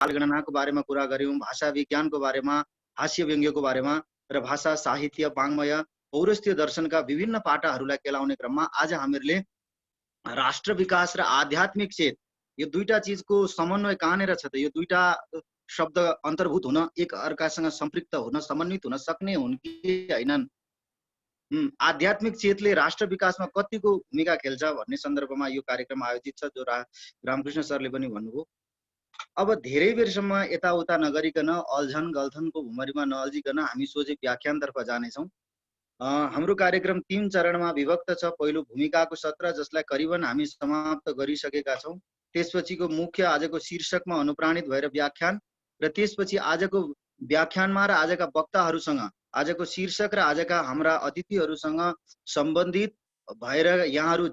कालगणनाको बारेमा कुरा गऱ्यौँ, भाषा विज्ञानको बारेमा, हास्य व्यङ्ग्यको बारेमा र भाषा साहित्य वाङ्मय पौरस्त्य दर्शनका विभिन्न पाटाहरूलाई केलाउने क्रममा आज हामीहरूले राष्ट्र विकास र आध्यात्मिक चेत यो दुईटा चिजको समन्वय कहाँनिर छ त? यो दुईटा शब्द अन्तर्भूत हुन एक अर्कासँग सम्पृक्त हुन समन्वित हुन सक्ने हुन् कि हैनन्? आध्यात्मिक चेतले राष्ट्र विकासमा कतिको भूमिका खेल्छ भन्ने सन्दर्भमा यो कार्यक्रम आयोजित छ, जो रामकृष्ण सरले पनि भन्नुभयो। अब धेरै बेरसम्म यताउता नगरिकन अल्झन गल्थनको भुमरीमा नअल्झिकन हामी सोझै व्याख्यानतर्फ जानेछौँ। हाम्रो कार्यक्रम 3 चरणमा विभक्त छ। पहिलो भूमिकाको सत्र, जसलाई करिबन हामी समाप्त गरिसकेका छौँ। त्यसपछिको मुख्य आजको शीर्षकमा अनुप्राणित भएर व्याख्यान, र त्यसपछि आजको व्याख्यानमा र आजका वक्ताहरूसँग, आजको शीर्षक र आजका हाम्रा अतिथिहरूसँग सम्बन्धित भएर यहाँहरू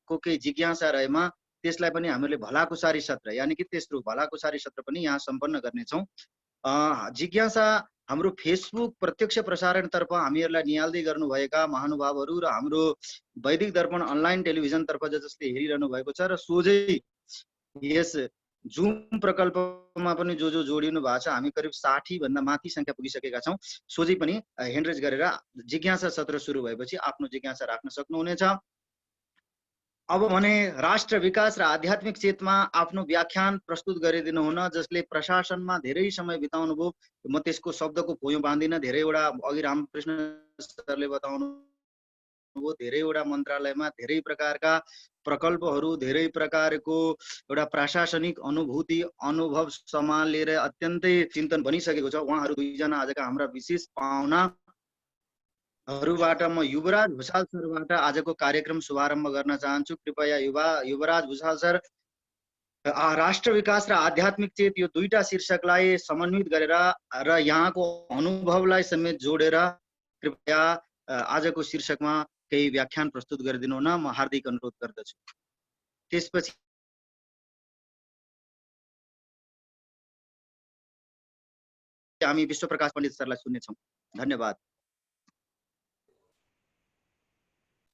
को केही जिज्ञासा रहेमा त्यसलाई पनि हामीले भलाकुसारी सत्र, यानि कि तेस्रो भलाकुसारी सत्र पनि यहाँ सम्पन्न गर्नेछौँ। जिज्ञासा हाम्रो फेसबुक प्रत्यक्ष प्रसारणतर्फ हामीहरूलाई निहाल्दै गर्नुभएका महानुभावहरू र हाम्रो वैदिक दर्पण अनलाइन टेलिभिजनतर्फ जसले हेरिरहनु भएको छ, र सोझै यस जुम प्रकल्पमा पनि जो जोडिनु भएको छ, हामी करिब 60 भन्दा माथि संख्या पुगिसकेका छौँ। सोझै पनि ह्यान्ड रेज गरेर जिज्ञासा सत्र सुरु भएपछि आफ्नो जिज्ञासा राख्न सक्नुहुनेछ। अब भने राष्ट्र विकास र आध्यात्मिक चेतमा आफ्नो व्याख्यान प्रस्तुत गरिदिनु हुन, जसले प्रशासनमा धेरै समय बिताउनु भयो। म त्यसको शब्दको भुइँ बाँधिन, धेरैवटा अघि रामकृष्ण सरले बताउनु भयो, धेरैवटा मन्त्रालयमा धेरै प्रकारका प्रकल्पहरू, धेरै प्रकारको एउटा प्रशासनिक अनुभूति अनुभव सम्हालेर अत्यन्तै चिन्तन बनिसकेको छ। उहाँहरू दुईजना आजका हाम्रा विशेष पाहुना हरूबाट म युवराज भुसाल सरबाट आजको कार्यक्रम शुभारम्भ गर्न चाहन्छु। कृपया युवराज भुसाल सर, राष्ट्र विकास र आध्यात्मिक चेत यो दुईटा शीर्षकलाई समन्वित गरेर र यहाँको अनुभवलाई समेत जोडेर कृपया आजको शीर्षकमा केही व्याख्यान प्रस्तुत गरिदिनु हुन म हार्दिक अनुरोध गर्दछु। त्यसपछि हामी विश्वप्रकाश पण्डित सरलाई सुन्नेछौँ। धन्यवाद।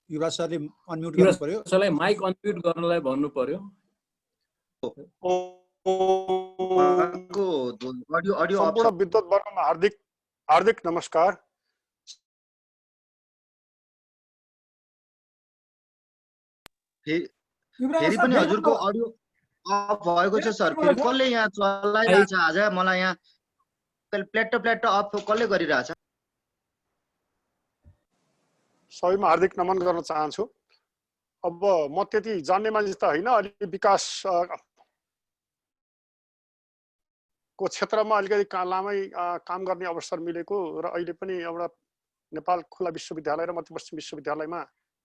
युवराज सरले अनम्युट गर्नु पर्यो। सरलाई माइक अनम्युट गर्नलाई भन्नु पर्यो। अडियो सम्पूर्ण विद्वत वर्गमा हार्दिक नमस्कार। फेरि पनि हजुरको अडियो अफ भएको छ सर। फेरि कसले यहाँ चलाइरहेछ आज? मलाई यहाँ प्लेट अफ कसले गरिरहेछ? सबैमा हार्दिक नमन गर्न चाहन्छु। अब म त्यति जान्ने मान्छे त होइन, अलि विकास को क्षेत्रमा अलिकति लामै काम गर्ने अवसर मिलेको र अहिले पनि एउटा नेपाल खुला विश्वविद्यालय र मध्यपश्चिम विश्वविद्यालयमा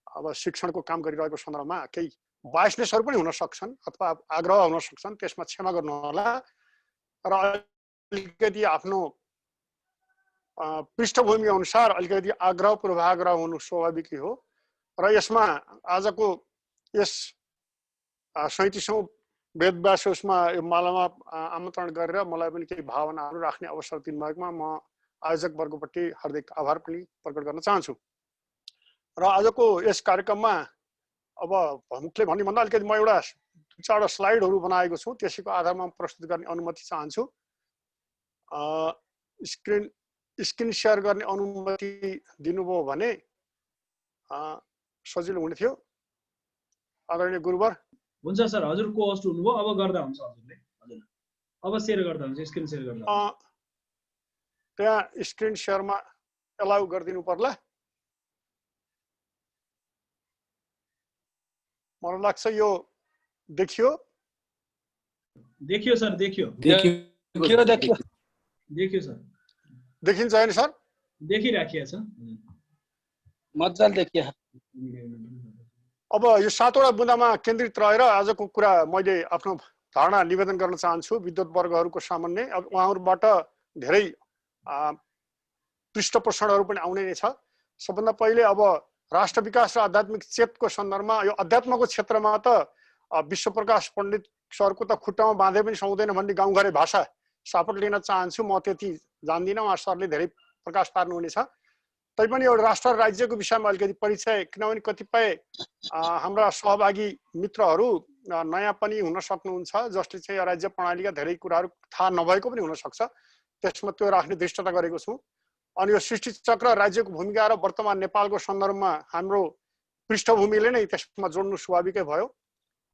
अब शिक्षणको काम गरिरहेको सन्दर्भमा केही बायसनेसहरू पनि हुन सक्छन् अथवा आग्रह हुन सक्छन्, त्यसमा क्षमा गर्नु होला। र अलिकति आफ्नो पृष्ठभूमि अनुसार अलिकति आग्रह पूर्वाग्रह हुनु स्वाभाविकै हो। र यसमा आजको यस 37औं वेदव्यास उसमा यो मालामा आमन्त्रण गरेर मलाई पनि केही भावनाहरू राख्ने अवसर दिनुभएकोमा म आयोजक वर्गप्रति हार्दिक आभार पनि प्रकट गर्न चाहन्छु। र आजको यस कार्यक्रममा अब प्रमुखले भन्ने भन्दा अलिकति म एउटा 2-4 स्लाइडहरू बनाएको छु, त्यसैको आधारमा प्रस्तुत गर्ने अनुमति चाहन्छु। स्क्रिन सेयर गर्ने अनुमति दिनुभयो भने सजिलो हुने थियो। आदरणीय गुरुवर। हुन्छ सर, हजुर को होस्ट हुनुभयो, अब गर्दा हुन्छ हजुरले। हजुर अब शेयर गर्दा हुन्छ, स्क्रिन शेयर गर्दा। त्यहाँ स्क्रिन शेयरमा एलाउ गरिदिनु पर्ला। मलाई लाग्छ यो देखियो सर, देखियो सर। देखिन्छ हैन सर? देखिराखिएको छ, मजाले देखियो। अब यो 7वटा बुँदामा केन्द्रित रहेर आजको कुरा मैले आफ्नो धारणा निवेदन गर्न चाहन्छु विद्वत वर्गहरूको सामान्य। अब उहाँहरूबाट धेरै पृष्ठपोषणहरू पनि आउने नै छ। सबभन्दा पहिले अब राष्ट्र विकास र आध्यात्मिक चेतको सन्दर्भमा यो अध्यात्मको क्षेत्रमा त विश्वप्रकाश पण्डित सरको त खुट्टामा बाँधे पनि सुहाउँदैन भन्ने गाउँघरे भाषा सापट लिन चाहन्छु। म त्यति जान्दिनँ, उहाँ सरले धेरै प्रकाश पार्नुहुनेछ। तैपनि एउटा राष्ट्र राज्यको विषयमा अलिकति परिचय, किनभने कतिपय हाम्रा सहभागी मित्रहरू नयाँ पनि हुन सक्नुहुन्छ, जसले चाहिँ राज्य प्रणालीका धेरै कुराहरू थाहा नभएको पनि हुन सक्छ। त्यसमा त्यो राख्ने दृष्टता गरेको छु। अनि यो सृष्टि चक्र राज्यको भूमिका र वर्तमान नेपालको सन्दर्भमा हाम्रो पृष्ठभूमिले नै त्यसमा जोड्नु स्वाभाविकै भयो।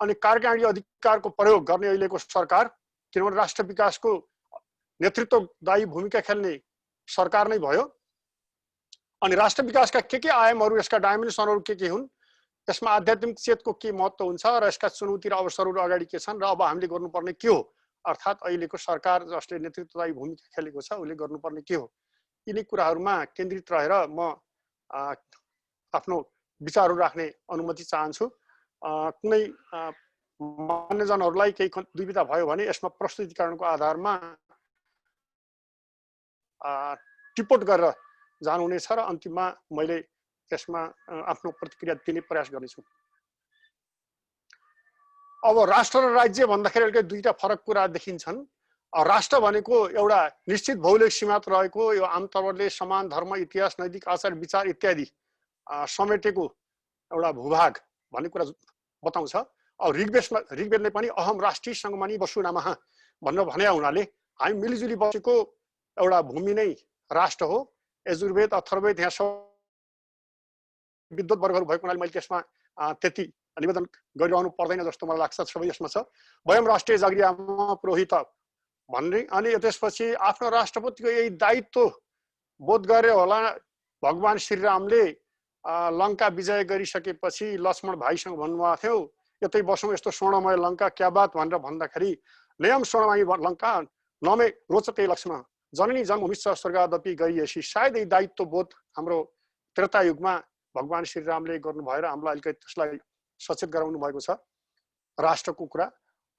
अनि कार्यकारिणी अधिकारको प्रयोग गर्ने अहिलेको सरकार, किनभने राष्ट्र विकासको नेतृत्वदायी भूमिका खेल्ने सरकार नै भयो। अनि राष्ट्र विकासका के आयामहरू, यसका डाइमेन्सनहरू के हुन्, यसमा आध्यात्मिक चेतको के महत्त्व हुन्छ र यसका चुनौती र अवसरहरू अगाडि के छन् र अब हामीले गर्नुपर्ने के हो, अर्थात् अहिलेको सरकार जसले नेतृत्वदायी भूमिका खेलेको छ उसले गर्नुपर्ने के हो, यिनै कुराहरूमा केन्द्रित रहेर म आफ्नो विचारहरू राख्ने अनुमति चाहन्छु। कुनै मान्यजनहरूलाई केही दुविधा भयो भने यसमा प्रस्तुतिकरणको आधारमा टिप्पण गरेर जानुहुनेछ र अन्तिममा मैले त्यसमा आफ्नो प्रतिक्रिया दिने प्रयास गर्नेछु। अब राष्ट्र र राज्य भन्दाखेरि एउटा दुईटा फरक कुरा देखिन्छन्। राष्ट्र भनेको एउटा निश्चित भौगोलिक सीमात रहेको, यो आमतौरले समान धर्म, इतिहास, नैतिक आचार विचार इत्यादि समेटेको एउटा भूभाग भन्ने कुरा बताउँछ। अब ऋग्वेदले पनि अहम राष्ट्रिय सङ्गमनि वसुनामः भनेर भने हुनाले हामी मिलिजुली बसेको एउटा भूमि नै राष्ट्र हो। यजुर्वेद, अथर्ववेद यहाँ सब विद्वत वर्गहरू भएको हुनाले मैले त्यसमा त्यति निवेदन गरिरहनु पर्दैन जस्तो मलाई लाग्छ। सबै यसमा छ वयम राष्ट्रिय जागृयाम पुरोहित भन्ने। अनि त्यसपछि आफ्नो राष्ट्रपतिको यही दायित्व बोध गरे होला भगवान श्रीरामले लङ्का विजय गरिसकेपछि लक्ष्मण भाइसँग भन्नुभएको थियो, यतै बसौँ यस्तो स्वर्णमय लङ्का क्या बात भनेर भन्दाखेरि नयम स्वर्णमय लङ्का नमे रोचते लक्ष्मण जननी जन्मभूमिश्च स्वर्गादपि गइएसी। सायद यही दायित्व बोध हाम्रो त्रेतायुगमा भगवान श्रीरामले गर्नुभयो र हामीलाई अलिकति त्यसलाई सचेत गराउनु भएको छ राष्ट्रको कुरा।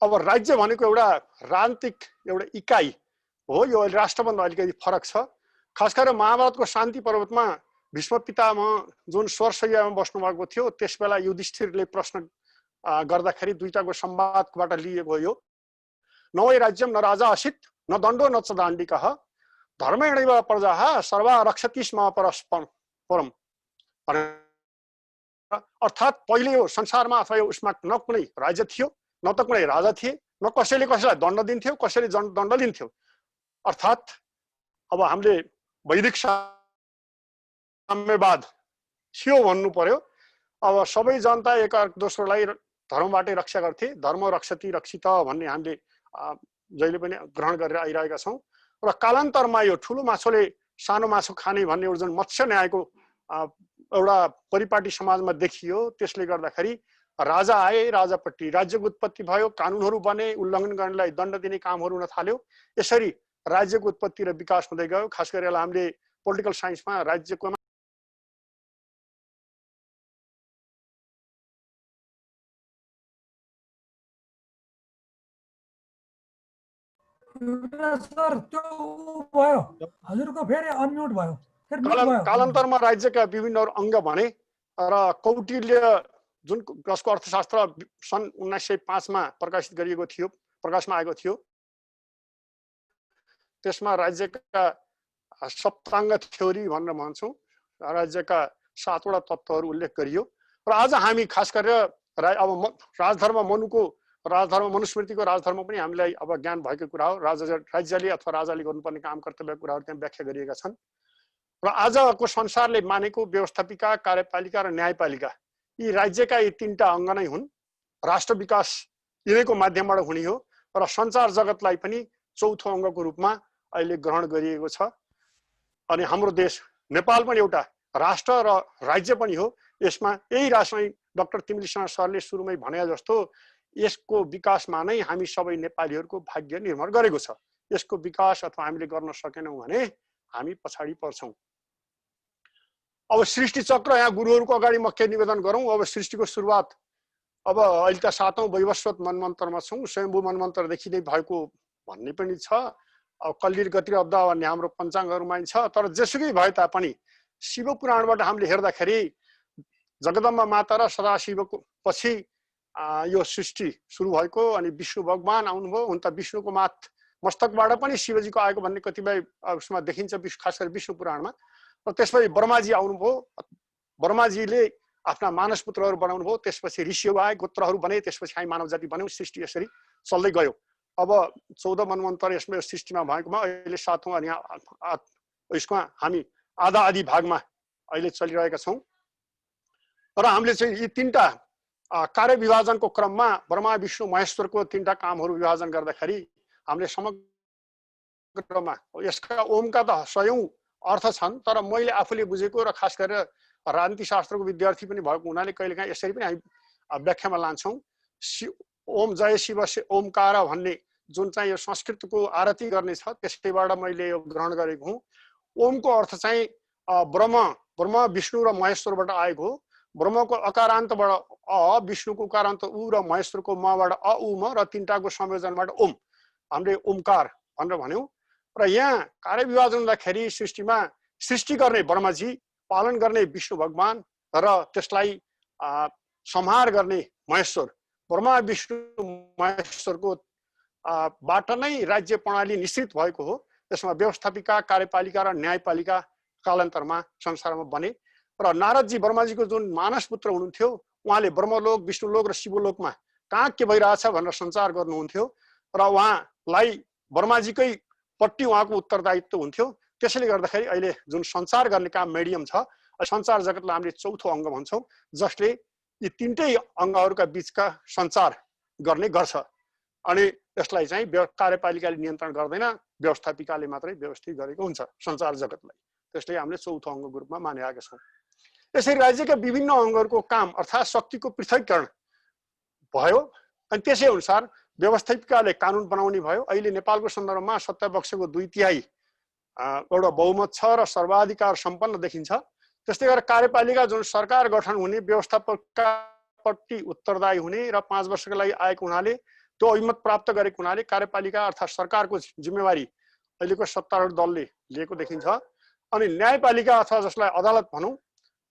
अब राज्य भनेको एउटा राजनीतिक एउटा इकाइ हो, यो राष्ट्रभन्दा अलिकति फरक छ। खास गरेर महाभारतको शान्ति पर्वतमा भीष्म पितामह जुन स्वरशैयामा बस्नुभएको थियो त्यस बेला युधिष्ठिरले प्रश्न गर्दाखेरि दुईटाको संवादबाट लिएको यो न वै राज्यम न राजा आसीत् न दण्डो न च दाण्डिकः धर्मेणैव प्रजाः सर्वा रक्षति स्म परम। अर्थात् पहिले यो संसारमा अथवा यो उसमा न कुनै राज्य थियो न त कुनै राजा थिए, न कसैले कसैलाई दण्ड दिन्थ्यो, कसैले दण्ड लिन्थ्यो। अर्थात् अब हामीले वैदिक साम्यवाद थियो भन्नु पर्यो। अब सबै जनता एक दोस्रोलाई धर्मबाटै रक्षा गर्थे, धर्म रक्षति रक्षित भन्ने हामीले जहिले पनि ग्रहण गरेर आइरहेका छौँ। र कालान्तरमा यो ठुलो माछोले सानो माछो खाने भन्ने एउटा जुन मत्स्य न्यायको एउटा परिपाटी समाजमा देखियो, त्यसले गर्दाखेरि राजा आए, राजापट्टि राज्यको उत्पत्ति भयो, कानुनहरू बने, उल्लङ्घन गर्नेलाई दण्ड दिने कामहरू हुन थाल्यो। यसरी राज्यको उत्पत्ति र विकास हुँदै गयो। खास गरेर हामीले पोलिटिकल साइन्समा राज्यको सर त्यो भयो हजुरको फेरि अनम्युट भयो। कालान्तरमा राज्यका विभिन्न अङ्ग भने र कौटिल्य जुन जसको अर्थशास्त्र सन् 1905 मा प्रकाशित गरिएको थियो, प्रकाशमा आएको थियो, त्यसमा राज्यका सप्ताङ्ग थ्योरी भनेर भन्छौँ, राज्यका 7 वटा तत्त्वहरू उल्लेख गरियो। र आज हामी खास गरेर अब राजधर्म मनुस्मृतिको राजधर्म पनि हामीलाई अब ज्ञान भएको कुरा हो। राज्यले अथवा राजाले गर्नुपर्ने काम कर्तव्य कुराहरू त्यहाँ व्याख्या गरिएका छन्। र आजको संसारले मानेको व्यवस्थापिका, कार्यपालिका र न्यायपालिका यी राज्यका यी 3टा अङ्ग नै हुन्। राष्ट्र विकास यिनीको माध्यमबाट हुने हो र सञ्चार जगतलाई पनि चौथो अङ्गको रूपमा अहिले ग्रहण गरिएको छ। अनि हाम्रो देश नेपाल पनि एउटा राष्ट्र र राज्य पनि हो। यसमा यही राष्ट्रमै डाक्टर तिमिलसिंह सरले सुरुमै भने जस्तो यसको विकासमा नै हामी सबै नेपालीहरूको भाग्य निर्भर गरेको छ। यसको विकास अथवा हामीले गर्न सकेनौँ भने हामी पछाडि पर्छौँ। अब सृष्टि चक्र यहाँ गुरुहरूको अगाडि म के निवेदन गरौँ। अब सृष्टिको सुरुवात अब अहिले त 7औं वैवस्वत मनमन्त्रमा छौँ, स्वयम्भू मनमन्त्रदेखि नै भएको भन्ने पनि छ। अब कल्लिर गति अब्दा भन्ने हाम्रो पञ्चाङ्गहरूमा छ। तर जेसुकै भए तापनि शिव पुराणबाट हामीले हेर्दाखेरि जगदम्बा माता र सदाशिवको पछि यो सृष्टि सुरु भएको। अनि विष्णु भगवान आउनुभयो। हुन त विष्णुको मस्तकबाट पनि शिवजीको आएको भन्ने कतिपय उसमा देखिन्छ, खास गरी विष्णु पुराणमा। र त्यसपछि ब्रह्माजी आउनुभयो। ब्रह्माजीले आफ्ना मानस पुत्रहरू बनाउनु भयो, त्यसपछि ऋषिहरू आए, गोत्रहरू बने, त्यसपछि हामी मानव जाति बन्यौँ, सृष्टि यसरी चल्दै गयो। अब 14 मनवन्तर यसमा सृष्टिमा भएकोमा अहिले 7औं अनि यसमा हामी आधा आधी भागमा अहिले चलिरहेका छौँ। र हामीले चाहिँ यी तीनटा कार्य विभाजनको क्रममा ब्रह्मा विष्णु महेश्वरको तीनटा कामहरू विभाजन गर्दाखेरि हामीले समग्रमा यसका ओमका त सयौं अर्थ छन्, तर मैले आफूले बुझेको र खास गरेर राजनीति शास्त्रको विद्यार्थी पनि भएको हुनाले कहिलेकाहीँ यसरी पनि हामी व्याख्यामा लान्छौँ। ओम जय शिव ओमकार भन्ने जुन चाहिँ यो संस्कृतको आरती गर्ने छ त्यसैबाट मैले यो ग्रहण गरेको हुँ। ओमको अर्थ चाहिँ ब्रह्म विष्णु र महेश्वरबाट आएको हो। ब्रह्मको अकारान्तबाट अ, विष्णुको उकारान्त उ र महेश्वरको मबाट अ उ म र तीनटाको संयोजनबाट ओम हामीले ओमकार भनेर भन्यौँ। र यहाँ कार्य विभाजन हुँदाखेरि सृष्टिमा सृष्टि गर्ने ब्रह्माजी, पालन गर्ने विष्णु भगवान र त्यसलाई संहार गर्ने महेश्वर, ब्रह्मा विष्णु महेश्वरको बाट नै राज्य प्रणाली निश्चित भएको हो। त्यसमा व्यवस्थापिका, कार्यपालिका र न्यायपालिका कालान्तरमा संसारमा बने। र नारदजी ब्रह्माजीको जुन मानस पुत्र हुनुहुन्थ्यो, उहाँले ब्रह्मलोक, विष्णुलोक र शिवलोकमा कहाँ के भइरहेछ भनेर सञ्चार गर्नुहुन्थ्यो र उहाँलाई ब्रह्माजीकै पट्टि उहाँको उत्तरदायित्व हुन्थ्यो। त्यसैले गर्दाखेरि अहिले जुन सञ्चार गर्ने काम मिडियम छ, सञ्चार जगतलाई हामीले चौथो अङ्ग भन्छौँ, जसले यी तीनटै अङ्गहरूका बिचका सञ्चार गर्ने गर्छ। अनि यसलाई चाहिँ कार्यपालिकाले नियन्त्रण गर्दैन, व्यवस्थापिकाले मात्रै व्यवस्थित गरेको हुन्छ सञ्चार जगतलाई। त्यसले हामीले चौथो अङ्गको रूपमा मानिरहेका छौँ। यसरी राज्यका विभिन्न अङ्गहरूको काम अर्थात् शक्तिको पृथकीकरण भयो अनि त्यसै अनुसार व्यवस्थापिकाले कानुन बनाउने भयो। अहिले नेपालको सन्दर्भमा सत्तापक्षको 2/3 एउटा बहुमत छ र सर्वाधिकार सम्पन्न देखिन्छ। त्यस्तै गरेर कार्यपालिका जुन सरकार गठन हुने, व्यवस्थापकपट्टि उत्तरदायी हुने र 5 वर्षको लागि आएको हुनाले त्यो अभिमत प्राप्त गरेको हुनाले कार्यपालिका अर्थात् सरकारको जिम्मेवारी अहिलेको सत्तारूढ दलले लिएको देखिन्छ। अनि न्यायपालिका अथवा जसलाई अदालत भनौँ,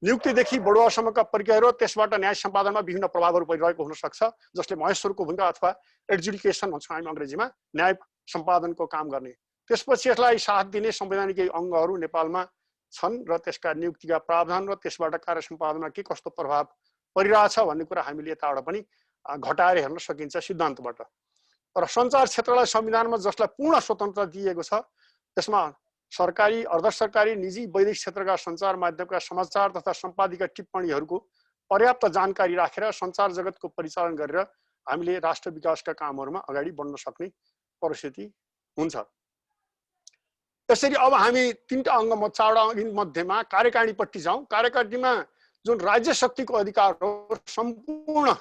नियुक्तिदेखि बढुवासम्मका प्रक्रियाहरू, त्यसबाट न्याय सम्पादनमा विभिन्न प्रभावहरू परिरहेको हुन सक्छ, जसले महेश्वरको भूमिका अथवा एडजुडिकेसन भन्छौँ हामी अङ्ग्रेजीमा, न्याय सम्पादनको काम गर्ने। त्यसपछि यसलाई साथ दिने संवैधानिक अङ्गहरू नेपालमा छन् र त्यसका नियुक्तिका प्रावधान र त्यसबाट कार्य सम्पादनमा के कस्तो प्रभाव परिरहेछ भन्ने कुरा हामीले यताबाट पनि घटाएर हेर्न सकिन्छ सिद्धान्तबाट। र सञ्चार क्षेत्रलाई संविधानमा जसलाई पूर्ण स्वतन्त्रता दिएको छ, त्यसमा सरकारी, अर्ध सरकारी, निजी, वैदेशिक क्षेत्रका सञ्चार माध्यमका समाचार तथा सम्पादिका टिप्पणीहरूको पर्याप्त जानकारी राखेर सञ्चार जगतको परिचालन गरेर हामीले राष्ट्र विकासका कामहरूमा अगाडि बढ्न सक्ने परिस्थिति हुन्छ। यसरी अब हामी तीनटा अङ्ग मध्येमा कार्यकारिणीपट्टि जाउँ। कार्यकारिणीमा जुन राज्य शक्तिको अधिकार हो, सम्पूर्ण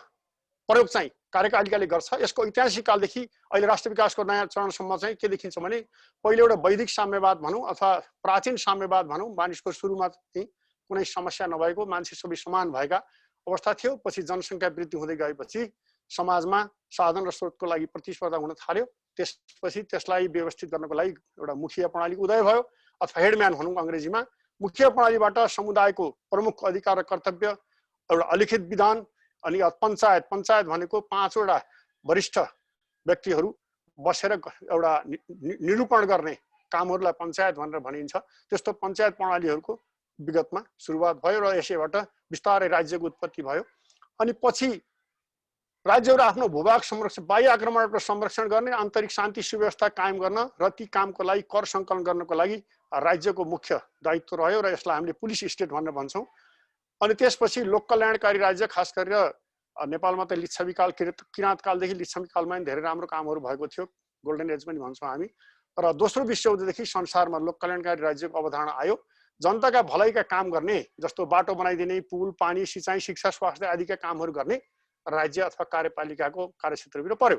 प्रयोग चाहिँ कार्यपालिकाले गर्छ। यसको ऐतिहासिक कालदेखि अहिले राष्ट्र विकासको नयाँ चरणसम्म चाहिँ के देखिन्छ भने, पहिले एउटा वैदिक साम्यवाद भनौँ अथवा प्राचीन साम्यवाद भनौँ, मानिसको सुरुमा चाहिँ कुनै समस्या नभएको, मान्छे सबै समान भएका अवस्था थियो। पछि जनसङ्ख्या वृद्धि हुँदै गएपछि समाजमा साधन र स्रोतको लागि प्रतिस्पर्धा हुन थाल्यो। त्यसपछि त्यसलाई व्यवस्थित गर्नको लागि एउटा मुखिया प्रणालीको उदय भयो अथवा हेडम्यान भनौँ अङ्ग्रेजीमा। मुखिया प्रणालीबाट समुदायको प्रमुख अधिकार र कर्तव्य, एउटा अलिखित विधान, अनि पञ्चायत भनेको 5 वटा वरिष्ठ व्यक्तिहरू बसेर एउटा निरूपण गर्ने कामहरूलाई पञ्चायत भनेर भनिन्छ। त्यस्तो पञ्चायत प्रणालीहरूको विगतमा सुरुवात भयो र यसैबाट बिस्तारै राज्यको उत्पत्ति भयो। अनि पछि राज्यहरू आफ्नो भूभाग संरक्षण, बाह्य आक्रमणबाट संरक्षण गर्ने, आन्तरिक शान्ति सुव्यवस्था कायम गर्न र ती कामको लागि कर सङ्कलन गर्नको लागि राज्यको मुख्य दायित्व रह्यो र यसलाई हामीले पुलिस स्टेट भनेर भन्छौँ। अनि त्यसपछि लोक कल्याणकारी राज्य, खास गरेर नेपालमा त लिच्छवी काल, किराँत कालदेखि लिच्छवी कालमा पनि धेरै राम्रो कामहरू भएको थियो, गोल्डन एज पनि भन्छौँ हामी। र दोस्रो विश्वयुद्धदेखि संसारमा लोक कल्याणकारी राज्यको अवधारणा आयो। जनताका भलाइका काम गर्ने, जस्तो बाटो बनाइदिने, पुल, पानी, सिँचाइ, शिक्षा, स्वास्थ्य आदिका कामहरू गर्ने राज्य अथवा कार्यपालिकाको कार्यक्षेत्रभित्र पर्यो।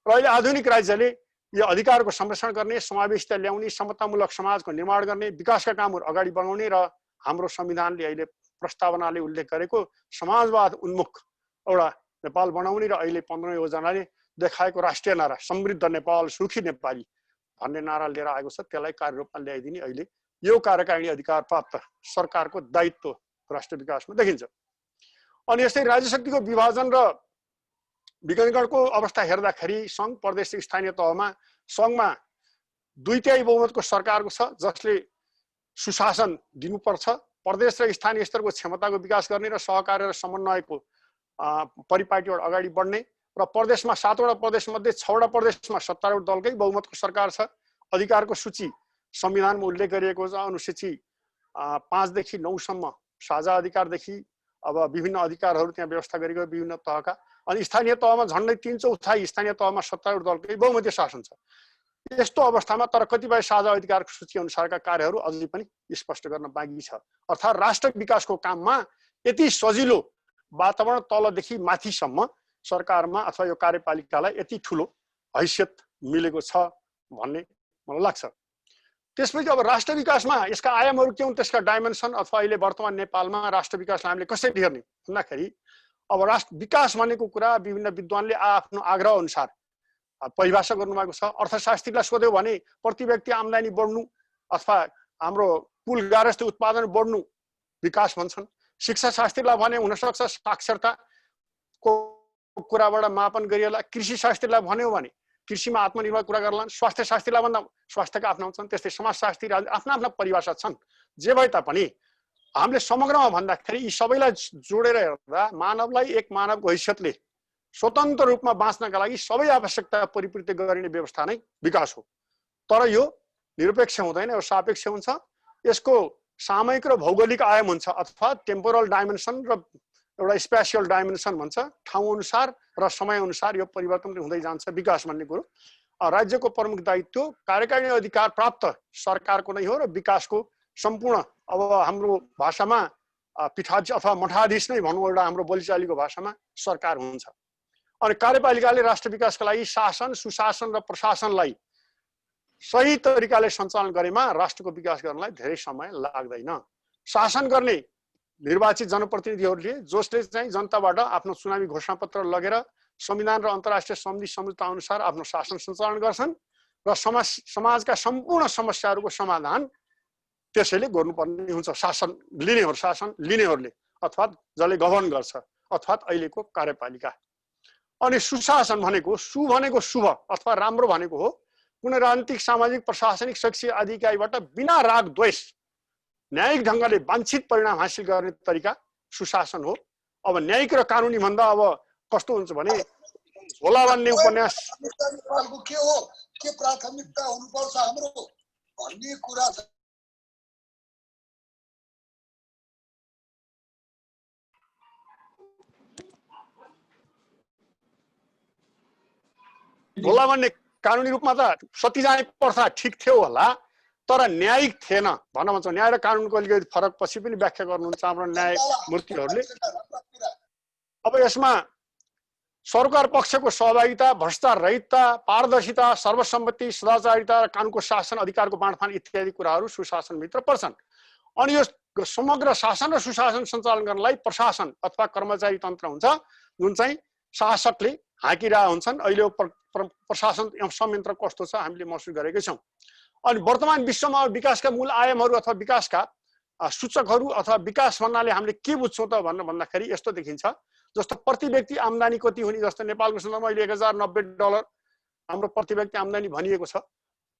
र अहिले आधुनिक राज्यले यो अधिकारको संरक्षण गर्ने, समावेशिता ल्याउने, समतामूलक समाजको निर्माण गर्ने, विकासका कामहरू अगाडि बढाउने र हाम्रो संविधानले अहिले प्रस्तावनाले उल्लेख गरेको समाजवाद उन्मुख एउटा नेपाल बनाउने र अहिले 15औं योजनाले देखाएको राष्ट्रिय नारा समृद्ध नेपाल, सुखी नेपाली भन्ने नारा लिएर आएको छ। त्यसलाई कार्यरूपमा ल्याइदिने अहिले यो कार्यकारिणी अधिकार प्राप्त सरकारको दायित्व राष्ट्र विकासमा देखिन्छ। अनि यस्तै राज्य शक्तिको विभाजन र विकेन्द्रीकरणको अवस्था हेर्दाखेरि सङ्घ, प्रदेश, स्थानीय तहमा सङ्घमा 2/3 बहुमतको सरकारको छ, जसले सुशासन दिनुपर्छ प्रदेश र स्थानीय स्तरको क्षमताको विकास गर्ने र सहकार्य र समन्वयको परिपाटीबाट अगाडि बढ्ने र प्रदेशमा 7वटा प्रदेश मध्ये 6वटा प्रदेशमा सत्तारूढ दलकै बहुमतको सरकार छ। अधिकारको सूची संविधानमा उल्लेख गरिएको छ। अनुसूची 5 देखि 9 सम्म साझा अधिकारदेखि अब विभिन्न अधिकारहरू त्यहाँ व्यवस्था गरिएको विभिन्न तहका। अनि स्थानीय तहमा झन्डै 3/4 स्थानीय तहमा सत्तारूढ दलकै बहुमतीय शासन छ। यस्तो अवस्थामा तर कतिपय साझा अधिकारको सूची अनुसारका कार्यहरू अझै पनि स्पष्ट गर्न बाँकी छ। अर्थात् राष्ट्र विकासको काममा यति सजिलो वातावरण तलदेखि माथिसम्म सरकारमा अथवा यो कार्यपालिकालाई यति ठुलो हैसियत मिलेको छ भन्ने मलाई लाग्छ। त्यसपछि अब राष्ट्र विकासमा यसका आयामहरू के हुन्, त्यसका डाइमेन्सन अथवा अहिले वर्तमान नेपालमा राष्ट्र विकासलाई हामीले कसरी हेर्ने भन्दाखेरि अब राष्ट्र विकास भनेको कुरा विभिन्न विद्वानले आफ्नो आग्रह अनुसार परिभाषा गर्नुभएको छ। अर्थशास्त्रीलाई सोध्यो भने प्रति व्यक्ति आम्दानी बढ्नु अथवा हाम्रो कुल गारस्थ उत्पादन बढ्नु विकास भन्छन्। शिक्षा शास्त्रीलाई भने हुनसक्छ साक्षरताको कुराबाट मापन गरिएला। कृषि शास्त्रीलाई भन्यो भने कृषिमा आत्मनिर्भर कुरा गर्लान्। स्वास्थ्य शास्त्रीलाई भन्दा स्वास्थ्यका आफ्ना हुन्छन्। त्यस्तै समाजशास्त्री आफ्ना आफ्ना परिभाषा छन्। जे भए तापनि हामीले समग्रमा भन्दाखेरि यी सबैलाई जोडेर हेर्दा मानवलाई एक मानवको हैसियतले स्वतन्त्र रूपमा बाँच्नका लागि सबै आवश्यकता परिपूर्ति गर्ने व्यवस्था नै विकास हो। तर यो निरपेक्ष हुँदैन, यो सापेक्ष हुन्छ। यसको सामयिक र भौगोलिक आयाम हुन्छ अथवा टेम्पोरल डाइमेन्सन र एउटा स्पेसियल डाइमेन्सन भन्छ। ठाउँ अनुसार र समय अनुसार यो परिवर्तन हुँदै जान्छ विकास भन्ने कुरो। राज्यको प्रमुख दायित्व कार्यकारिणी अधिकार प्राप्त सरकारको नै हो र विकासको सम्पूर्ण अब हाम्रो भाषामा पीठाधीश अथवा मठाधीश नै भनौँ एउटा हाम्रो बोलीचालीको भाषामा सरकार हुन्छ। अनि कार्यपालिकाले राष्ट्र विकासका लागि शासन सुशासन र प्रशासनलाई सही तरिकाले सञ्चालन गरेमा राष्ट्रको विकास गर्नलाई धेरै समय लाग्दैन। शासन गर्ने निर्वाचित जनप्रतिनिधिहरूले जसले चाहिँ जनताबाट आफ्नो चुनावी घोषणापत्र लगेर संविधान र अन्तर्राष्ट्रिय सन्धि सम्झौता अनुसार आफ्नो शासन सञ्चालन गर्छन् र समाजका सम्पूर्ण समस्याहरूको समाधान त्यसैले गर्नुपर्ने हुन्छ। शासन लिनेहरूले अर्थात् जसले गभर्न गर्छ अर्थात् अहिलेको कार्यपालिका। अनि सुशासन भनेको भनेको शुभ अथवा राम्रो भनेको हो। कुनै राजनीतिक सामाजिक प्रशासनिक शैक्षिक आदि इकाइबाट बिना राग द्वेष न्यायिक ढङ्गले वाञ्छित परिणाम हासिल गर्ने तरिका सुशासन हो। अब न्यायिक र कानुनी भन्दा अब कस्तो हुन्छ भने झोला बान्ने उपन्यास के हो, के प्राथमिकता हुनुपर्छ हाम्रो भन्ने कुरा छ। झोला बान्ने कानुनी रूपमा त सती जाने प्रथा ठिक थियो होला, तर न्यायिक थिएन भन्न भन्छ। न्याय र कानुनको अलिकति फरक पछि पनि व्याख्या गर्नुहुन्छ हाम्रो न्यायमूर्तिहरूले। अब यसमा सरकार पक्षको सहभागिता, भ्रष्टाचार रहितता, पारदर्शिता, सर्वसम्मति, सदाचारिता र कानुनको शासन, अधिकारको बाँडफाँड इत्यादि कुराहरू सुशासनभित्र पर्छन्। अनि यो समग्र शासन र सुशासन सञ्चालन गर्नलाई प्रशासन अथवा कर्मचारी तन्त्र हुन्छ, जुन चाहिँ शासकले हाँकिरहेका हुन्छन्। अहिले प्रशासन संयन्त्र कस्तो छ हामीले महसुस गरेकै छौँ। अनि वर्तमान विश्वमा विकासका मूल आयामहरू अथवा विकासका सूचकहरू अथवा विकास भन्नाले हामीले के बुझ्छौँ त भन्दाखेरि यस्तो देखिन्छ। जस्तो प्रति व्यक्ति आम्दानी कति हुने, जस्तो नेपालको सन्दर्भमा अहिले $1090 हाम्रो प्रति व्यक्ति आम्दानी भनिएको छ।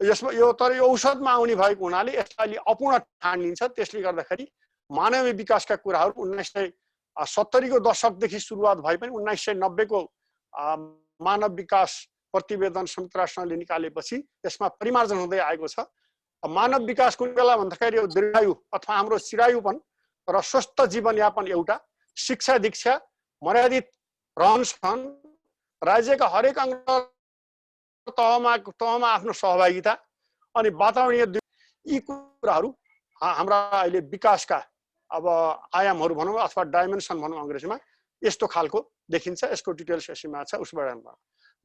यसमा यो तर यो औसतमा आउने भएको हुनाले यसलाई अपूर्ण ठानिन्छ। त्यसले गर्दाखेरि मानवीय विकासका कुराहरू 1970 को दशकदेखि सुरुवात भए पनि 1990 को मानव विकास प्रतिवेदन संयुक्त राष्ट्रले निकालेपछि यसमा परिमार्जन हुँदै आएको छ। मानव विकास कुन बेला भन्दाखेरि यो दीर्घायु अथवा हाम्रो चिरायुपन र स्वस्थ जीवनयापन एउटा, शिक्षा दीक्षा, मर्यादित रहनसहन, राज्यका हरेक अङ्ग तहमा आफ्नो सहभागिता अनि वातावरणीय यी कुराहरू हाम्रा अहिले विकासका अब आयामहरू भनौँ अथवा डाइमेन्सन भनौँ अङ्ग्रेजीमा, यस्तो खालको देखिन्छ। यसको डिटेल्स यसमा छ। उसबाट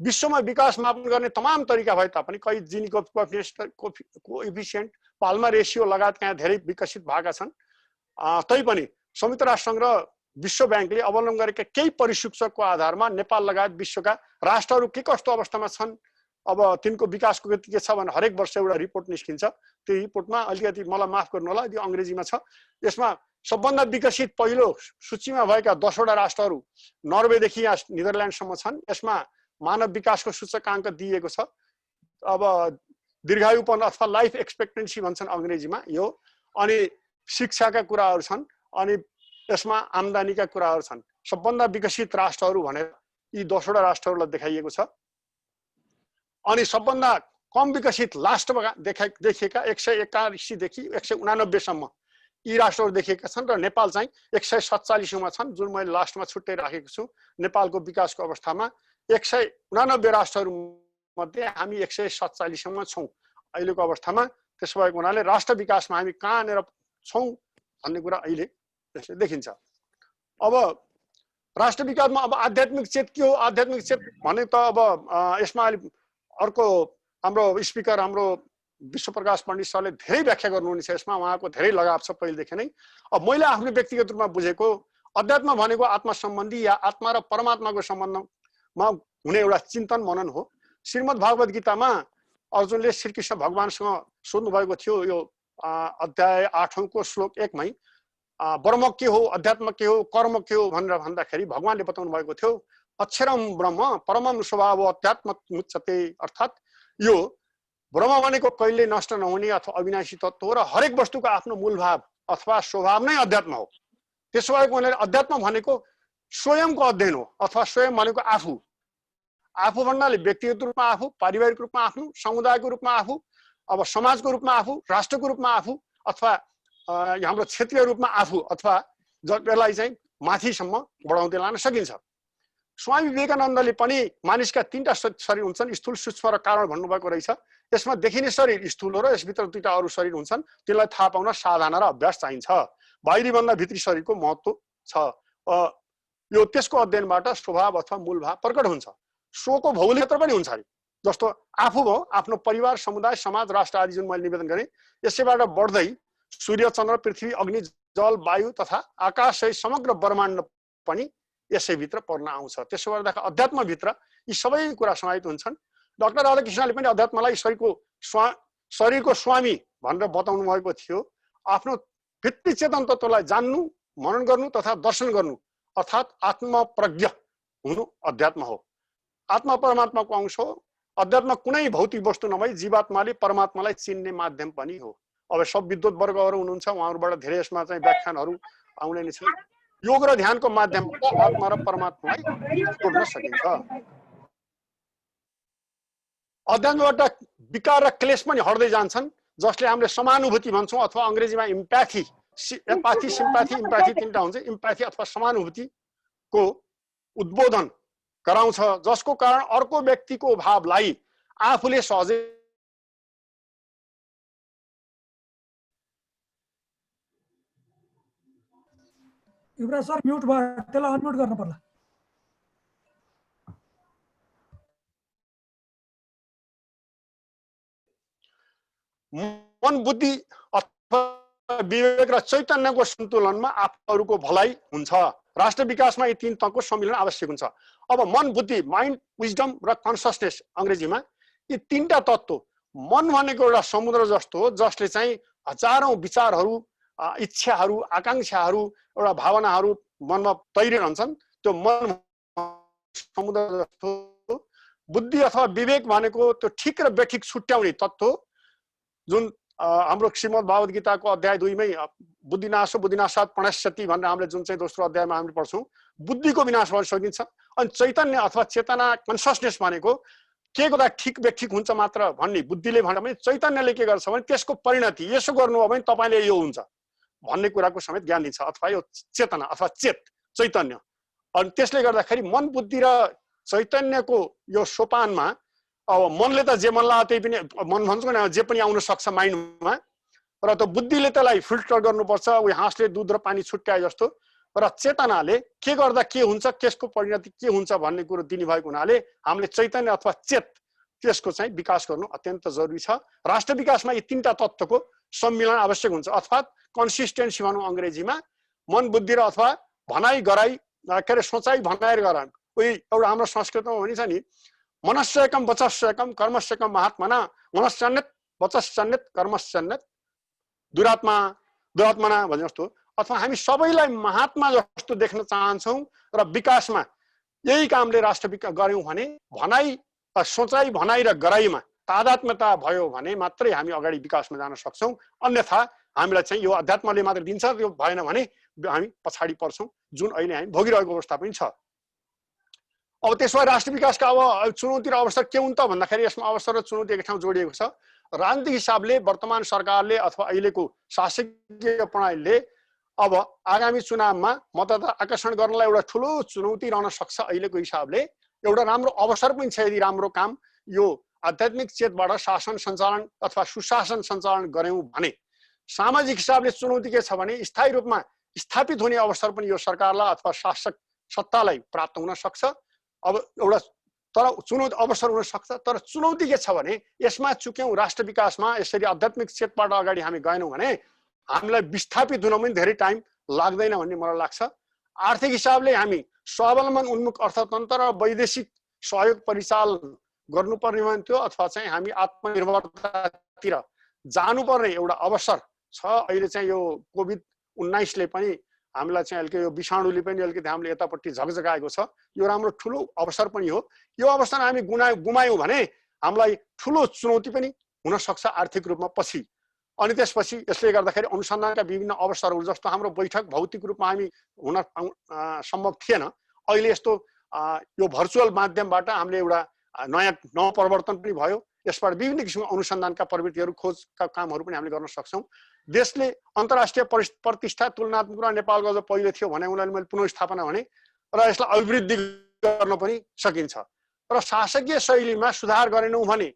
विश्वमा विकास मापन गर्ने तमाम तरिका भए तापनि कहीँ जिनी कोएफिसिएन्ट, पाल्मर रेसियो लगायतका धेरै विकसित भएका छन्। तैपनि संयुक्त राष्ट्रसङ्घ र विश्व ब्याङ्कले अवलम्बन गरेका केही परिसूचकको आधारमा नेपाल लगायत विश्वका राष्ट्रहरू के कस्तो अवस्थामा छन्, अब तिनको विकासको गति के छ भने हरेक वर्ष एउटा रिपोर्ट निस्किन्छ। त्यो रिपोर्टमा अलिकति मलाई माफ गर्नु होला, यो अङ्ग्रेजीमा छ। यसमा सबभन्दा विकसित पहिलो सूचीमा भएका 10 वटा राष्ट्रहरू नर्वेदेखि यहाँ नेदरल्यान्डसम्म छन्। यसमा मानव विकासको सूचकाङ्क दिएको छ। अब दीर्घायुपन अथवा लाइफ एक्सपेक्टेन्सी भन्छन् अङ्ग्रेजीमा यो। अनि शिक्षाका कुराहरू छन् अनि यसमा आम्दानीका कुराहरू छन्। सबभन्दा विकसित राष्ट्रहरू भनेर यी 10वटा राष्ट्रहरूलाई देखाइएको छ। अनि सबभन्दा कम विकसित लास्टमा देखिएका 181 देखि 189 सम्म यी राष्ट्रहरू देखिएका छन् र नेपाल चाहिँ 147 मा छन्, जुन मैले लास्टमा छुट्टै राखेको छु। नेपालको विकासको अवस्थामा 189 राष्ट्रहरू मध्ये हामी 147 सम्म छौँ अहिलेको अवस्थामा। त्यसो भएको हुनाले राष्ट्र विकासमा हामी कहाँनिर छौँ भन्ने कुरा अहिले त्यसले देखिन्छ। अब राष्ट्र विकासमा अब आध्यात्मिक चेत के हो? आध्यात्मिक चेत भने त अब यसमा अर्को हाम्रो स्पिकर हाम्रो विश्वप्रकाश पण्डित सरले धेरै व्याख्या गर्नुहुनेछ। यसमा उहाँको धेरै लगाव छ पहिलेदेखि नै। अब मैले आफ्नो व्यक्तिगत रूपमा बुझेको अध्यात्म भनेको आत्मा सम्बन्धी या आत्मा र परमात्माको सम्बन्धमा हुने एउटा चिन्तन मनन हो। श्रीमद् भागवत गीतामा अर्जुनले श्रीकृष्ण भगवानसँग सोध्नु भएको थियो, यो अध्याय 8औंको श्लोक 1 मै ब्रह्म के हो, अध्यात्म के हो, कर्म के हो भनेर भन्दाखेरि भगवानले बताउनु भएको थियो अक्षरम ब्रह्म परमम स्वभाव अध्यात्म मुच्यते। अर्थात् यो ब्रह्म भनेको कहिले नष्ट नहुने अथवा अविनाशी तत्त्व हो र हरेक वस्तुको आफ्नो मूल भाव अथवा स्वभाव नै अध्यात्म हो। त्यसो भएको हुनाले अध्यात्म भनेको स्वयंको अध्ययन हो अथवा स्वयं भनेको आफू। आफू भन्नाले व्यक्तिगत रूपमा आफू, पारिवारिक रूपमा आफू, समुदायको रूपमा आफू, अब समाजको रूपमा आफू, राष्ट्रको रूपमा आफू अथवा हाम्रो क्षेत्रीय रूपमा आफू अथवा यसलाई चाहिँ माथिसम्म बढाउँदै लान सकिन्छ। स्वामी विवेकानन्दले पनि मानिसका 3टा शरीर हुन्छन्, स्थूल, सूक्ष्म र कारण भन्नुभएको रहेछ। यसमा देखिने शरीर स्थूल हो र यसभित्र 2टा अरू शरीर हुन्छन्। त्यसलाई थाहा पाउन साधना र अभ्यास चाहिन्छ। बाहिरी भन्दा भित्री शरीरको महत्त्व छ। यो त्यसको अध्ययनबाट स्वभाव अथवा मूल भाव प्रकट हुन्छ। स्वको भौगोलिक क्षेत्र पनि हुन्छ अरे, जस्तो आफू भयो, आफ्नो परिवार, समुदाय, समाज, राष्ट्र आदि जुन मैले निवेदन गरेँ, यसैबाट बढ्दै सूर्य, चन्द्र, पृथ्वी, अग्नि, जल, वायु तथा आकाश सहित समग्र ब्रह्माण्ड पनि यसैभित्र पर्न आउँछ। त्यसो गर्दा अध्यात्मभित्र यी सबै कुरा समाहित हुन्छन्। डाक्टर राधाकृष्णले पनि अध्यात्मलाई शरीरको स्वामी भनेर बताउनु भएको थियो। आफ्नो भित्री चेतन तत्त्वलाई जान्नु, मनन गर्नु तथा दर्शन गर्नु अर्थात् आत्मप्रज्ञ हुनु अध्यात्म हो। आत्मा परमात्माको अंश हो। अध्यात्म कुनै भौतिक वस्तु नभई जीवात्माले परमात्मालाई चिन्ने माध्यम पनि हो। अब सब विद्वत वर्गहरू हुनुहुन्छ, उहाँहरूबाट धेरै यसमा चाहिँ व्याख्यानहरू आउने नै छन्। योग र ध्यानको माध्यमबाट आत्मा र परमात्मालाई जोड्न सकिन्छ। अध्यात्मबाट विकार र क्लेश पनि हट्दै जान्छन्, जसले हामीले समानुभूति भन्छौँ अथवा अङ्ग्रेजीमा इम्प्याथी, एम्पाथी, सिम्प्याथी, इम्प्याथी 3टा हुन्छ। इम्प्याथी अथवा समानुभूतिको उद्बोधन गराउँछ, जसको कारण अर्को व्यक्तिको भावलाई आफूले सहजै युवराज सर म्युट भयो, त्यसलाई अनम्युट गर्नु पर्ला। मन, बुद्धि अथवा विवेक र चैतन्यको सन्तुलनमा आफूहरूको भलाइ हुन्छ। राष्ट्र विकासमा यी 3 तत्त्वको सम्मिलन आवश्यक हुन्छ। अब मन, बुद्धि, माइन्ड, विजडम र कन्सियसनेस अङ्ग्रेजीमा, यी 3टा तत्त्व, मन भनेको एउटा समुद्र जस्तो हो जसले चाहिँ हजारौं विचारहरू, इच्छाहरू, आकांक्षाहरू, एउटा भावनाहरू मनमा तैरिरहन्छन्। त्यो मन समुद्र जस्तो। बुद्धि अथवा विवेक भनेको त्यो ठिक र बेठिक छुट्याउने तत्त्व हो, जुन हाम्रो श्रीमद् भागवत गीताको अध्याय 2 मै बुद्धिनाशो बुद्धिनाशात् प्रणश्यति भनेर हामीले जुन चाहिँ दोस्रो अध्यायमा हामीले पढ्छौँ, बुद्धिको विनाश गर्न सकिन्छ। अनि चैतन्य अथवा चेतना, कन्सियसनेस भनेको के गर्दा ठिक बेठिक हुन्छ मात्र भन्ने बुद्धिले भन्दा पनि चैतन्यले के गर्छ भने त्यसको परिणति यसो गर्नु हो भने तपाईँले यो हुन्छ भन्ने कुराको समेत ज्ञान दिन्छ, अथवा यो चेतना अथवा चैतन्य। अनि त्यसले गर्दाखेरि मन, बुद्धि र चैतन्यको यो सोपानमा अब मनले त जे मन लाग्यो त्यही पनि मन भन्छ नि, जे पनि आउन सक्छ माइन्डमा, र त बुद्धिले त्यसलाई फिल्टर गर्नुपर्छ, उयो हाँसले दुध र पानी छुट्याए जस्तो। र चेतनाले के गर्दा के हुन्छ, त्यसको परिणति के हुन्छ भन्ने कुरो दिने भएको हुनाले हामीले चैतन्य अथवा त्यसको चाहिँ विकास गर्नु अत्यन्त जरुरी छ। राष्ट्र विकासमा यी 3टा तत्त्वको सम्मिलन आवश्यक हुन्छ, अर्थात् कन्सिस्टेन्सी भनौँ अङ्ग्रेजीमा। मन, बुद्धि र अथवा भनाइ गराइ, के अरे सोचाइ भनाइ र गराइ। उही एउटा हाम्रो संस्कृतमा भनिन्छ नि, मनस्यकम वचस्यकम कर्मस्यकम महात्मना, मनस्यन्यत वचस्यन्यत कर्मस्यन्यत दुरात्मना भने जस्तो। अथवा हामी सबैलाई महात्मा जस्तो देख्न चाहन्छौँ र विकासमा यही कामले राष्ट्र विकास गऱ्यौँ भने भनाइ, सोचाइ, भनाइ र गराइमा तादात्म्यता भयो भने मात्रै हामी अगाडि विकासमा जान सक्छौँ। अन्यथा हामीलाई चाहिँ यो अध्यात्मले मात्र दिन्छ, यो भएन भने हामी पछाडि पर्छौँ, जुन अहिले हामी भोगिरहेको अवस्था पनि छ। अब त्यसमा राष्ट्र विकासका अब चुनौती र अवसर के हुन् त भन्दाखेरि यसमा अवसर र चुनौती एक ठाउँ जोडिएको छ। राजनीतिक हिसाबले वर्तमान सरकारले अथवा अहिलेको शासकीय प्रणालीले अब आगामी चुनावमा मतदाता आकर्षण गर्नलाई एउटा ठुलो चुनौती रहन सक्छ। अहिलेको हिसाबले एउटा राम्रो अवसर पनि छ यदि राम्रो काम यो आध्यात्मिक चेतबाट शासन सञ्चालन अथवा सुशासन सञ्चालन गर्यौँ भने। सामाजिक हिसाबले चुनौती के छ भने स्थायी रूपमा स्थापित हुने अवसर पनि यो सरकारलाई अथवा शासक सत्तालाई प्राप्त हुन सक्छ। अब एउटा तर चुनौती अवसर हुन सक्छ, तर चुनौती के छ भने यसमा चुक्यौँ राष्ट्र विकासमा यसरी आध्यात्मिक चेतबाट अगाडि हामी गएनौँ भने हामीलाई विस्थापित हुन पनि धेरै टाइम लाग्दैन भन्ने मलाई लाग्छ। आर्थिक हिसाबले हामी स्वावलम्बन उन्मुख अर्थतन्त्र र वैदेशिक सहयोग परिचालन गर्नुपर्ने हुन्थ्यो अथवा चाहिँ हामी आत्मनिर्भरतातिर जानुपर्ने एउटा अवसर छ। अहिले चाहिँ यो कोभिड-19ले पनि हामीलाई चाहिँ अलिकति यो विषाणुले पनि अलिकति हामीले यतापट्टि झकझकाएको छ। यो राम्रो ठुलो अवसर पनि हो। यो अवसर हामी गुमायौँ भने हामीलाई ठुलो चुनौती पनि हुन सक्छ आर्थिक रूपमा पछि। अनि त्यसपछि यसले गर्दाखेरि अनुसन्धानका विभिन्न अवसरहरू जस्तो हाम्रो बैठक भौतिक रूपमा हामी हुन सम्भव थिएन। अहिले यस्तो यो भर्चुअल माध्यमबाट हामीले एउटा नयाँ नवप्रवर्तन पनि भयो। यसबाट विभिन्न किसिमका अनुसन्धानका प्रवृत्तिहरू खोजका कामहरू पनि हामीले गर्न सक्छौँ। देशले अन्तर्राष्ट्रिय प्रतिष्ठा तुलनात्मक रूपमा नेपालको अझ पहिलो थियो भने उनीहरूले मैले पुनर्स्थापना भने र यसलाई अभिवृद्धि गर्न पनि सकिन्छ। र शासकीय शैलीमा सुधार गरेनौँ भने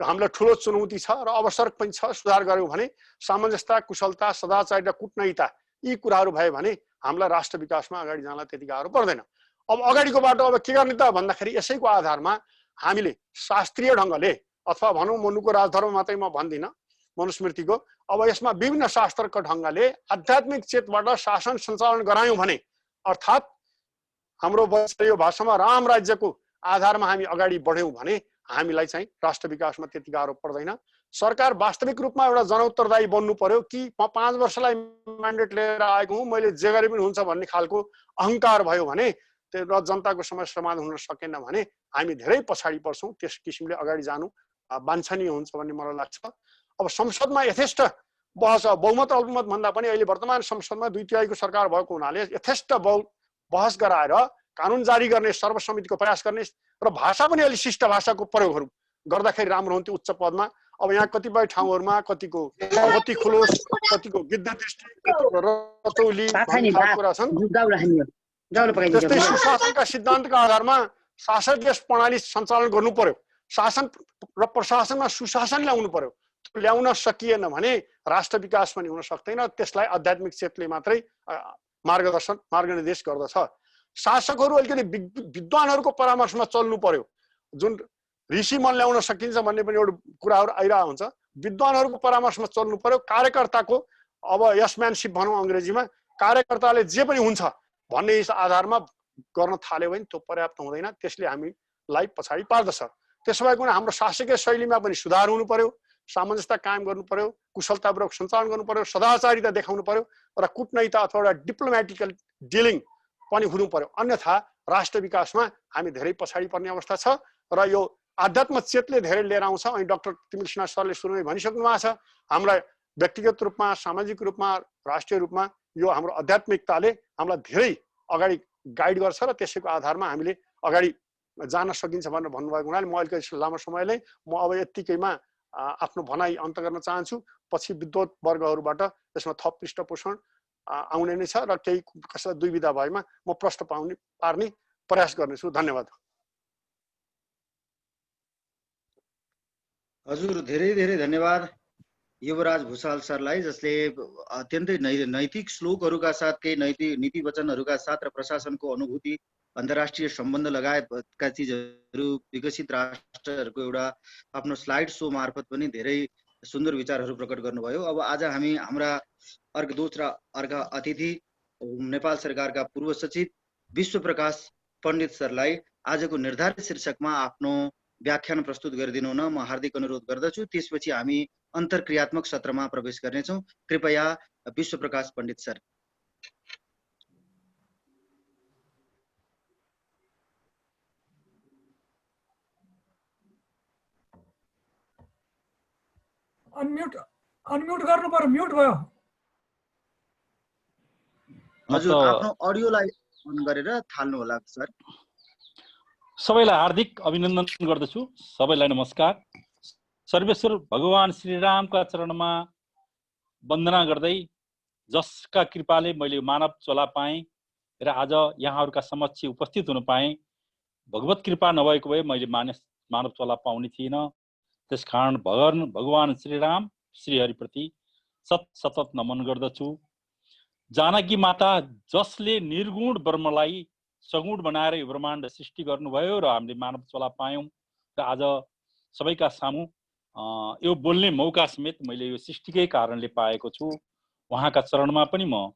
हामीलाई ठुलो चुनौती छ र अवसर पनि छ। सुधार गर्यौँ भने सामञ्जस्यता, कुशलता, सदाचार र कुटनैतिकता यी कुराहरू भयो भने हामीलाई राष्ट्र विकासमा अगाडि जान त्यति गाह्रो पर्दैन। अब अगाडिको बाटो अब के गर्ने त भन्दाखेरि यसैको आधारमा हामीले शास्त्रीय ढङ्गले अथवा भनौँ मनुको राजधर्म मात्रै म भन्दिनँ, मनुस्मृतिको अब यसमा विभिन्न शास्त्रका ढङ्गले आध्यात्मिक चेतबाट शासन सञ्चालन गरायौँ भने अर्थात् हाम्रो यो भाषामा राम राज्यको आधारमा हामी अगाडि बढ्यौँ भने हामीलाई चाहिँ राष्ट्र विकासमा त्यति गाह्रो पर्दैन। सरकार वास्तविक रूपमा एउटा जनउत्तरदायी बन्नु पर्यो कि म 5 वर्षलाई म्यान्डेट लिएर आएको हुँ, मैले जे गरे पनि हुन्छ भन्ने खालको अहङ्कार भयो भने र जनताको समस्या समाधान हुन सकेन भने हामी धेरै पछाडि पर्छौँ। त्यस किसिमले अगाडि जानु वाञ्छनीय हुन्छ भन्ने मलाई लाग्छ। अब संसदमा यथेष्ट बहस, बहुमत अल्पमत भन्दा पनि अहिले वर्तमान संसदमा 2/3 सरकार भएको हुनाले यथेष्ट बहस गराएर कानुन जारी गर्ने सर्वसम्मतिको प्रयास गर्ने र भाषा पनि अलि शिष्ट भाषाको प्रयोगहरू गर्दाखेरि राम्रो हुन्थ्यो उच्च पदमा। अब यहाँ कतिपय ठाउँहरूमा कतिको मोती खुलोस, कतिको गिद्ध दृष्टि, कतिको रतौली भन्ने खालको कुरा छन्। त्यस्तै सुशासनका सिद्धान्तका आधारमा शासकीय प्रणाली सञ्चालन गर्नु पर्यो। शासन र प्रशासनमा सुशासन ल्याउनु पर्यो। ल्याउन सकिएन भने राष्ट्र विकास पनि हुन सक्दैन। त्यसलाई आध्यात्मिक चेतले मात्रै मार्गनिर्देश गर्दछ। शासकहरू अलिकति विद्वानहरूको परामर्शमा चल्नु पर्यो। जुन ऋषि मन ल्याउन सकिन्छ भन्ने पनि एउटा कुराहरू आइरहेको हुन्छ। विद्वानहरूको परामर्शमा चल्नु पर्यो। कार्यकर्ताको अब यसम्यानसिप भनौँ अङ्ग्रेजीमा, कार्यकर्ताले जे पनि हुन्छ भन्ने आधारमा गर्न थाल्यो भने त्यो पर्याप्त हुँदैन। त्यसले हामीलाई पछाडि पार्दछ। त्यसो भएको हुनाले हाम्रो शासकीय शैलीमा पनि सुधार हुनु पर्यो, सामञ्जस्यता कायम गर्नु पर्यो, कुशलतापूर्वक सञ्चालन गर्नु पर्यो, सदाचारिता देखाउनु पर्यो र कुटनैतिक अथवा एउटा डिप्लोमेटिकल डिलिङ पनि हुनु पर्यो। अन्यथा राष्ट्र विकासमा हामी धेरै पछाडि पर्ने अवस्था छ। र यो आध्यात्म चेतले धेरै लिएर आउँछ। अनि डाक्टर तिमिल सिन्हा सरले सुरुमै भनिसक्नु भएको छ, हामीलाई व्यक्तिगत रूपमा, सामाजिक रूपमा, राष्ट्रिय रूपमा यो हाम्रो आध्यात्मिकताले हामीलाई धेरै अगाडि गाइड गर्छ र त्यसैको आधारमा हामीले अगाडि जान सकिन्छ भनेर भन्नुभएको हुनाले म अलिकति लामो समयले म अब यत्तिकैमा आफ्नो भनाइ अन्त गर्न चाहन्छु। पछि विद्वत वर्गहरूबाट यसमा थप पृष्ठपोषण आउने नै छ र केही कसैलाई दुविधा भएमा म प्रश्न पार्ने प्रयास गर्नेछु। धन्यवाद। हजुर धेरै धेरै धन्यवाद युवराज भुसाल सरलाई, जसले अत्यन्तै नैतिक श्लोकहरूका साथ केही नीति वचनहरूका साथ र प्रशासनको अनुभूति, अन्तर्राष्ट्रिय सम्बन्ध लगायतका चिजहरू विकसित राष्ट्रहरूको एउटा आफ्नो स्लाइड सो मार्फत पनि धेरै सुन्दर विचारहरू प्रकट गर्नुभयो। अब आज हामी हाम्रा दोस्रा अतिथि नेपाल सरकारका पूर्व सचिव विश्वप्रकाश पण्डित सरलाई आजको निर्धारित शीर्षकमा आफ्नो व्याख्यान प्रस्तुत गरिदिनु हुन म हार्दिक अनुरोध गर्दछु। त्यसपछि हामी अन्तर्क्रियात्मक सत्रमा प्रवेश गर्नेछौँ। कृपया विश्वप्रकाश पण्डित सर। अनम्युट गर्नु पर्यो, म्युट भयो। हजुर आफ्नो अडियोलाई अन गरेर थाल्नु होला सर। सबैलाई हार्दिक अभिनन्दन गर्दछु। सबैलाई नमस्कार। सर्वेश्वर भगवान श्रीरामका चरणमा वन्दना गर्दै जसका कृपाले मैले मानव चोला पाएँ र आज यहाँहरूका समक्ष उपस्थित हुन पाएँ, भगवत कृपा नभएको भए मैले मानव चोला पाउने थिइनँ। त्यसकारण भगवान श्रीराम श्रीहरिप्रति सतत नमन गर्दछु। जानकी माता जसले निर्गुण ब्रह्मलाई सगुण बनाएर यो ब्रह्माण्ड सृष्टि गर्नुभयो र हामीले मानव चोला पायौँ र आज सबैका सामु यो बोल्ने मौका समेत मैले यो सृष्टिकै कारणले पाएको छु। उहाँका चरणमा पनि म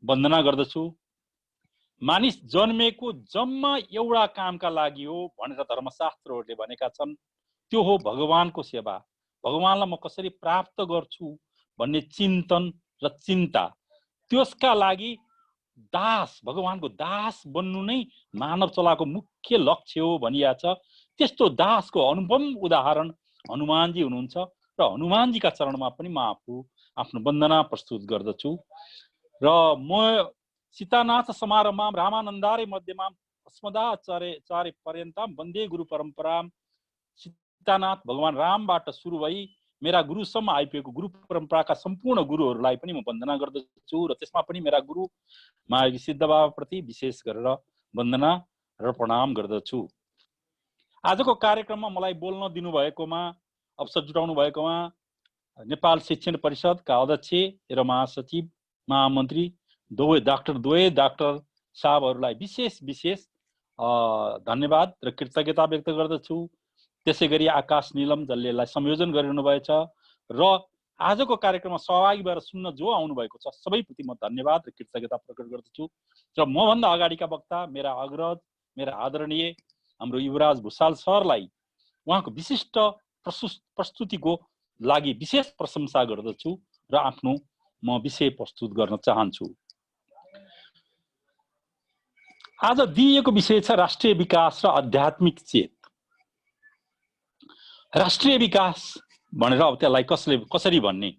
वन्दना गर्दछु। मानिस जन्मेको जम्मा एउटा कामका लागि हो भनेर धर्मशास्त्रहरूले भनेका छन्, त्यो हो भगवानको सेवा। भगवानलाई म कसरी प्राप्त गर्छु भन्ने चिन्तन र चिन्ता, त्यसका लागि दास, भगवानको दास बन्नु नै मानव चलाको मुख्य लक्ष्य हो भनिया छ। त्यस्तो दासको अनुपम उदाहरण हनुमानजी हुनुहुन्छ र हनुमानजीका चरणमा पनि म आफ्नो वन्दना प्रस्तुत गर्दछु। र म सीतानाथ समारम्भाम रामानन्दारे मध्यमाम अस्मदाचार्य पर्यन्ताम वन्दे गुरु परम्पराम। सीतानाथ भगवान रामबाट सुरु भई मेरा गुरुसम्म आइपुगेको गुरु परम्पराका सम्पूर्ण गुरुहरूलाई पनि म वन्दना गर्दछु र त्यसमा पनि मेरा गुरु महायोगी सिद्ध बाबाप्रति विशेष गरेर वन्दना र प्रणाम गर्दछु। आजको कार्यक्रममा मलाई बोल्न दिनुभएकोमा, अवसर जुटाउनु भएकोमा नेपाल शिक्षण परिषदका अध्यक्ष र महासचिव महामन्त्री डाक्टर साहबहरूलाई विशेष धन्यवाद र कृतज्ञता व्यक्त गर्दछु। त्यसै गरी आकाश निलम जसले यसलाई संयोजन गरिरहनु भएछ र आजको कार्यक्रममा सहभागी भएर सुन्न जो आउनुभएको छ सबैप्रति म धन्यवाद र कृतज्ञता प्रकट गर्दछु। र मभन्दा अगाडिका वक्ता मेरा अग्रज, मेरा आदरणीय हाम्रो युवराज भुषाल सरलाई उहाँको विशिष्ट प्रस्तुतिको लागि विशेष प्रशंसा गर्दछु र आफ्नो म विषय प्रस्तुत गर्न चाहन्छु। आज दिइएको विषय छ राष्ट्रिय विकास र आध्यात्मिक चेत। राष्ट्रिय विकास भनेर अब त्यसलाई कसरी भन्ने,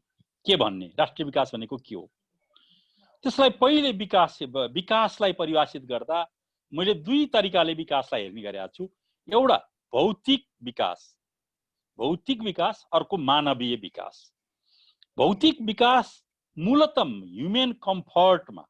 के भन्ने, राष्ट्रिय विकास भनेको के हो? त्यसलाई पहिले विकासलाई परिभाषित गर्दा मैले दुई तरिकाले विकासलाई हेर्ने गरेको छु। एउटा भौतिक विकास, अर्को मानवीय विकास। भौतिक विकास मूलतः ह्युमन कम्फर्टमा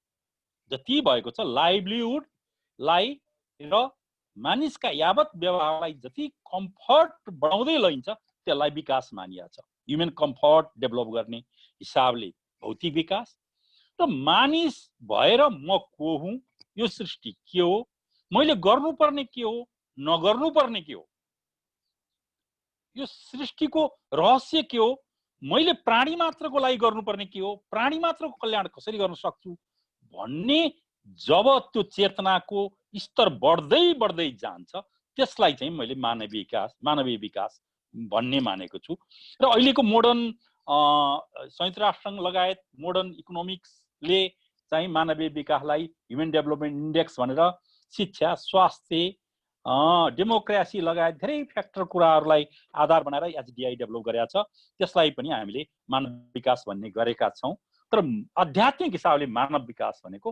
जति भएको छ, लाइभलीहुडलाई र मानिसका यावत व्यवहारलाई जति कम्फर्ट बढाउँदै लैन्छ त्यसलाई विकास मानिया छ। ह्युमन कम्फर्ट डेभलप गर्ने हिसाबले भौतिक विकास। र मानिस भएर म को हुँ, यो सृष्टि के हो, मैले गर्नुपर्ने के हो, नगर्नुपर्ने के हो, यो सृष्टिको रहस्य के हो, मैले प्राणी मात्रको लागि गर्नुपर्ने के हो, प्राणी मात्रको कल्याण कसरी गर्न सक्छु भन्ने जब त्यो चेतनाको स्तर बढ्दै जान्छ त्यसलाई चाहिँ मैले मानवीय विकास भन्ने मानेको छु। र अहिलेको मोडर्न संयुक्त राष्ट्रसङ्घ लगायत मोडर्न इकोनोमिक्सले चाहिँ मानवीय विकासलाई ह्युमन डेभलपमेन्ट इन्डेक्स भनेर शिक्षा, स्वास्थ्य, डेमोक्रेसी लगायत धेरै फ्याक्टर कुराहरूलाई आधार बनाएर एचडिआई डेभलप गरेका छ। त्यसलाई पनि हामीले मानव विकास भन्ने गरेका छौँ। तर आध्यात्मिक हिसाबले मानव विकास भनेको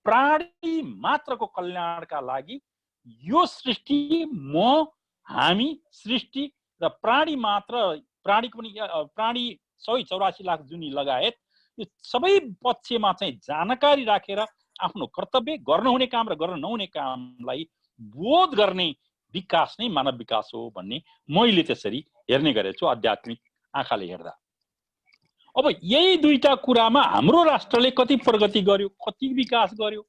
प्राणी मात्रको कल्याणका लागि यो सृष्टि, हामी सृष्टि र प्राणी सबै 84 लाख जुनी लगायत यो सबै पक्षमा चाहिँ जानकारी राखेर आफ्नो कर्तव्य, गर्नुहुने काम र गर्न नहुने कामलाई बोध गर्ने विकास नै मानव विकास हो भन्ने मैले त्यसरी हेर्ने गरेको छु आध्यात्मिक आँखाले हेर्दा। अब यही दुईटा कुरामा हाम्रो राष्ट्रले कति प्रगति गर्यो, कति विकास गर्यो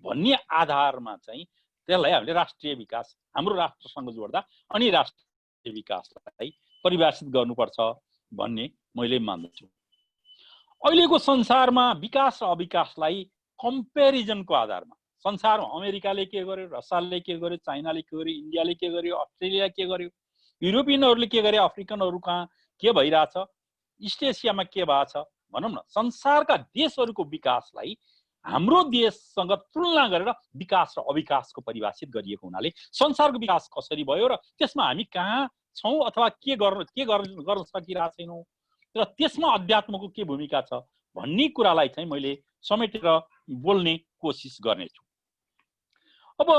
भन्ने आधारमा चाहिँ त्यसलाई हामीले राष्ट्रिय विकास, हाम्रो राष्ट्रसँग जोड्दा अनि राष्ट्रिय विकासलाई परिभाषित गर्नुपर्छ भन्ने मैले मान्दछु। अहिलेको संसारमा विकास र अविकासलाई कम्पेरिजनको आधारमा संसारमा अमेरिकाले के गर्यो, रसियाले के गर्यो, चाइनाले के गर्यो, इन्डियाले के गर्यो, अस्ट्रेलिया के गर्यो, युरोपियनहरूले के गरे, अफ्रिकनहरू कहाँ के भइरहेछ, इस्ट एसियामा के भएको छ भनौँ न, संसारका देशहरूको विकासलाई हाम्रो देशसँग तुलना गरेर विकास र अविकासको परिभाषित गरिएको हुनाले संसारको विकास कसरी भयो र त्यसमा हामी कहाँ छौँ अथवा के गर्न सकिरहेको छैनौँ र त्यसमा अध्यात्मको के भूमिका छ भन्ने कुरालाई चाहिँ मैले समेटेर बोल्ने कोसिस गर्नेछु। अब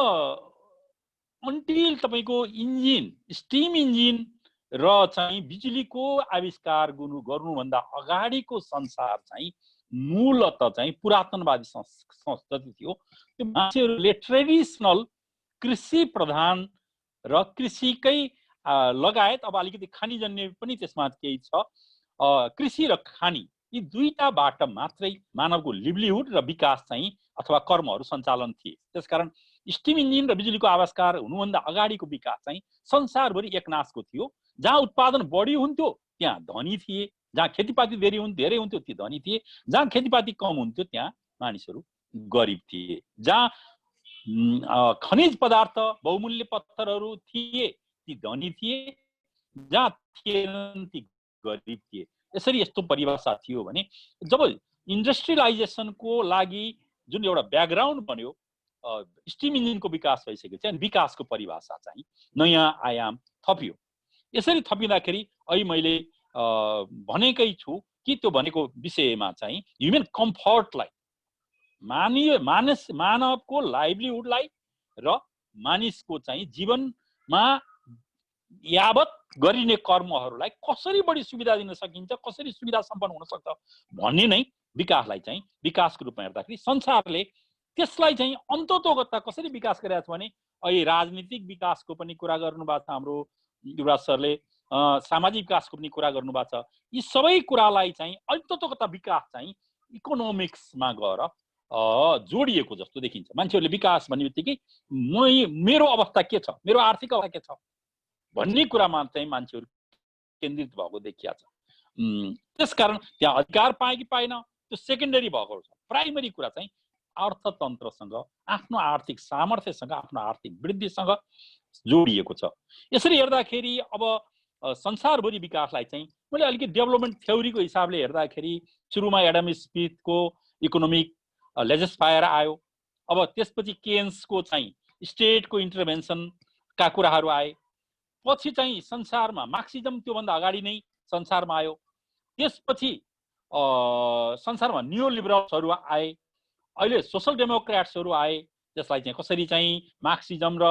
अन्टिल तपाईको इन्जिन स्टिम इन्जिन र चाहिँ बिजुलीको आविष्कार गर्नुभन्दा अगाडिको संसार चाहिँ मूलतः चाहिँ पुरातनवादी संस्कृति थियो। त्यो मान्छेहरूले ट्रेडिसनल कृषि प्रधान र कृषिकै लगायत अब अलिकति खानीजन्य पनि त्यसमा केही छ। कृषि र खानी यी दुईटाबाट मात्रै मानवको लिभलिहुड र विकास चाहिँ अथवा कर्महरू सञ्चालन थिए। त्यसकारण स्टिम इन्जिन र बिजुलीको आविष्कार हुनुभन्दा अगाडिको विकास चाहिँ संसारभरि एकनासको थियो। जहाँ उत्पादन बढी हुन्थ्यो त्यहाँ धनी थिए, जहाँ खेतीपाती धेरै हुन्थ्यो ती धनी थिए, जहाँ खेतीपाती कम हुन्थ्यो त्यहाँ मानिसहरू गरिब थिए। जहाँ खनिज पदार्थ बहुमूल्य पत्थरहरू थिए ती धनी थिए, जहाँ थिएनन् ती गरिब थिए। यसरी यस्तो परिभाषा थियो भने जब इन्डस्ट्रियलाइजेसनको लागि जुन एउटा ब्याकग्राउन्ड बन्यो, स्टिम इन्जिनको विकास भइसकेपछि विकासको परिभाषा चाहिँ नयाँ आयाम थपियो। यसरी थपिँदाखेरि अहिले मैले भनेकै छु कि त्यो भनेको विषयमा चाहिँ ह्युमन कम्फर्टलाई मानवको लाइभलीहुडलाई र मानिसको चाहिँ जीवनमा यावत गरिने कर्महरूलाई कसरी बढी सुविधा दिन सकिन्छ, कसरी सुविधा सम्पन्न हुन सक्छ भन्ने नै विकासलाई चाहिँ विकासको रूपमा हेर्दाखेरि संसारले त्यसलाई चाहिँ अन्ततोगत कसरी विकास गरेको छ भने अहिले राजनीतिक विकासको पनि कुरा गर्नुभएको छ हाम्रो युवराज सरले, सामाजिक विकासको पनि कुरा गर्नुभएको छ। यी सबै कुरालाई चाहिँ अन्ततोगत विकास चाहिँ इकोनोमिक्समा गएर जोडिएको जस्तो देखिन्छ। मान्छेहरूले विकास भन्ने बित्तिकै मेरो अवस्था के छ, मेरो आर्थिक अवस्था के छ भन्ने कुरामा चाहिँ मान्छेहरू केन्द्रित भएको देखिया छ। त्यसकारण त्यहाँ अधिकार पाए कि पाएन त्यो सेकेन्डरी भएको छ। प्राइमरी कुरा चाहिँ अर्थतन्त्रसँग, आफ्नो आर्थिक सामर्थ्यसँग, आफ्नो आर्थिक वृद्धिसँग जोडिएको छ। यसरी हेर्दाखेरि अब संसारभरि विकासलाई चाहिँ मैले अलिकति डेभलपमेन्ट थ्योरीको हिसाबले हेर्दाखेरि सुरुमा एडम स्मिथको इकोनोमिक लेजिस्फायर आयो। अब त्यसपछि केन्सको चाहिँ स्टेटको इन्टरभेन्सनका कुराहरू आए। पछि चाहिँ संसारमा मार्क्सिजम त्योभन्दा अगाडि नै संसारमा आयो। त्यसपछि संसारमा नियो लिबरल्सहरू आए, अहिले सोसल डेमोक्रेट्सहरू आए। त्यसलाई चाहिँ कसरी चाहिँ मार्क्सिजम र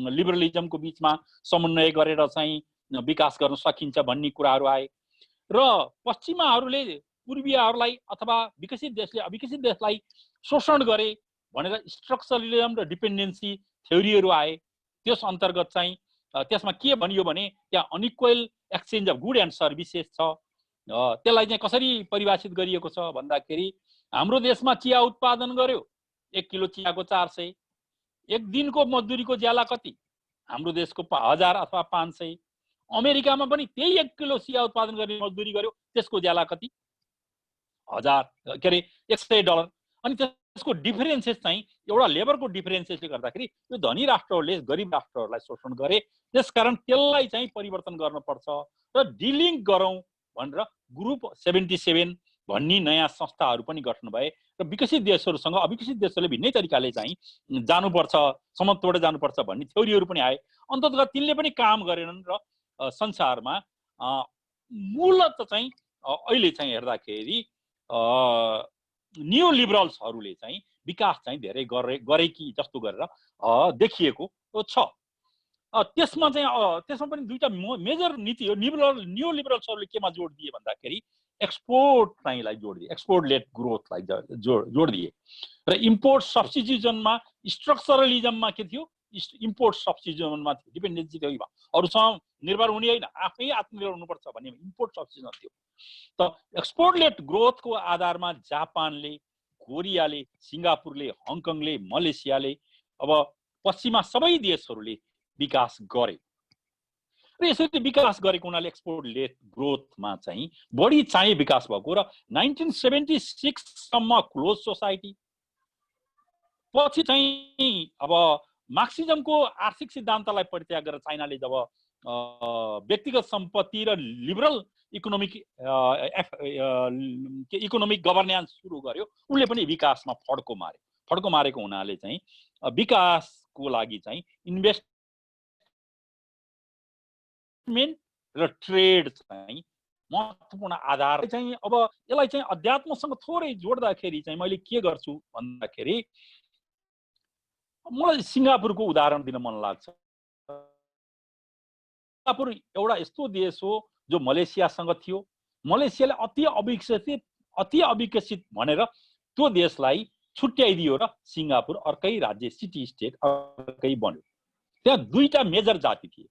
लिबरलिजमको बिचमा समन्वय गरेर चाहिँ विकास गर्न सकिन्छ भन्ने कुराहरू आए। र पश्चिमाहरूले पूर्वीयहरूलाई अथवा विकसित देशले अविकसित देशलाई शोषण गरे भनेर स्ट्रक्चरलिजम र डिपेन्डेन्सी थ्योरीहरू आए। त्यस अन्तर्गत चाहिँ त्यसमा के भनियो भने त्यहाँ unequal exchange of good and services छ। त्यसलाई चाहिँ कसरी परिभाषित गरिएको छ भन्दाखेरि हाम्रो देशमा चिया उत्पादन गर्यो, 1 किलो चियाको 400, एक दिनको मजदुरीको ज्याला कति? हाम्रो देशको 1000 अथवा 500। अमेरिकामा पनि त्यही 1 किलो चिया उत्पादन गर्ने मजदुरी गर्यो, त्यसको ज्याला कति? 100 डलर। अनि त्यसको डिफरेन्सेस चाहिँ एउटा लेबरको डिफरेन्सेसले गर्दाखेरि यो धनी राष्ट्रहरूले गरिब राष्ट्रहरूलाई शोषण गरे। त्यसकारण त्यसलाई चाहिँ परिवर्तन गर्नुपर्छ र डिलिङ गरौँ भनेर ग्रुप 77 भन्ने नयाँ संस्थाहरू पनि गठन भए र विकसित देशहरूसँग अविकसित देशहरूले भिन्नै तरिकाले चाहिँ जानुपर्छ, समत्वबाट जानुपर्छ भन्ने थ्योरीहरू पनि आए। अन्ततः तिनले पनि काम गरेनन् र संसारमा मूलतः चाहिँ अहिले चाहिँ हेर्दाखेरि नियो लिबरल्सहरूले चाहिँ विकास चाहिँ धेरै गरे कि जस्तो गरेर देखिएको छ। त्यसमा पनि दुईटा मेजर नीति हो। नियो लिबरल्सहरूले केमा जोड दिए भन्दाखेरि एक्सपोर्ट चाहिँलाई जोड दिए, एक्सपोर्ट लेड ग्रोथलाई जोड दिए र इम्पोर्ट सब्सिडिजनमा स्ट्रक्चरलिजममा के थियो? इम्पोर्ट सब्सिडिजनमा थियो, डिपेन्डेन्सी थियो। अरूसँग निर्भर हुने होइन, आफै आत्मनिर्भर हुनुपर्छ भन्ने इम्पोर्ट सब्सिडिजन थियो। त एक्सपोर्ट लेड ग्रोथको आधारमा जापानले, कोरियाले, सिङ्गापुरले, हङकङले, मलेसियाले, अब पश्चिमा सबै देशहरूले विकास गरे र यसरी विकास गरेको हुनाले एक्सपोर्ट लेड ग्रोथमा चाहिँ बढी चाहिँ विकास भएको र 1976 सम्म क्लोज सोसाइटी, पछि चाहिँ अब मार्क्सिजमको आर्थिक सिद्धान्तलाई परित्याग गरेर चाइनाले जब व्यक्तिगत सम्पत्ति र लिबरल इकोनोमिक गभर्नेन्स सुरु गर्यो, उनले पनि विकासमा फड्को मार्यो। फड्को मारेको हुनाले चाहिँ विकासको लागि चाहिँ इन्भेस्टमेन्ट र ट्रेड चाहिँ महत्त्वपूर्ण आधार चाहिँ अब यसलाई चाहिँ अध्यात्मसँग थोरै जोड्दाखेरि चाहिँ मैले के गर्छु भन्दाखेरि मलाई सिङ्गापुरको उदाहरण दिन मन लाग्छ। सिङ्गापुर एउटा यस्तो देश हो जो मलेसियासँग थियो। मलेसियाले अति अविकसित भनेर त्यो देशलाई छुट्याइदियो र सिङ्गापुर अर्कै राज्य सिटी स्टेट अर्कै बन्यो। त्यहाँ दुईटा मेजर जाति थिए,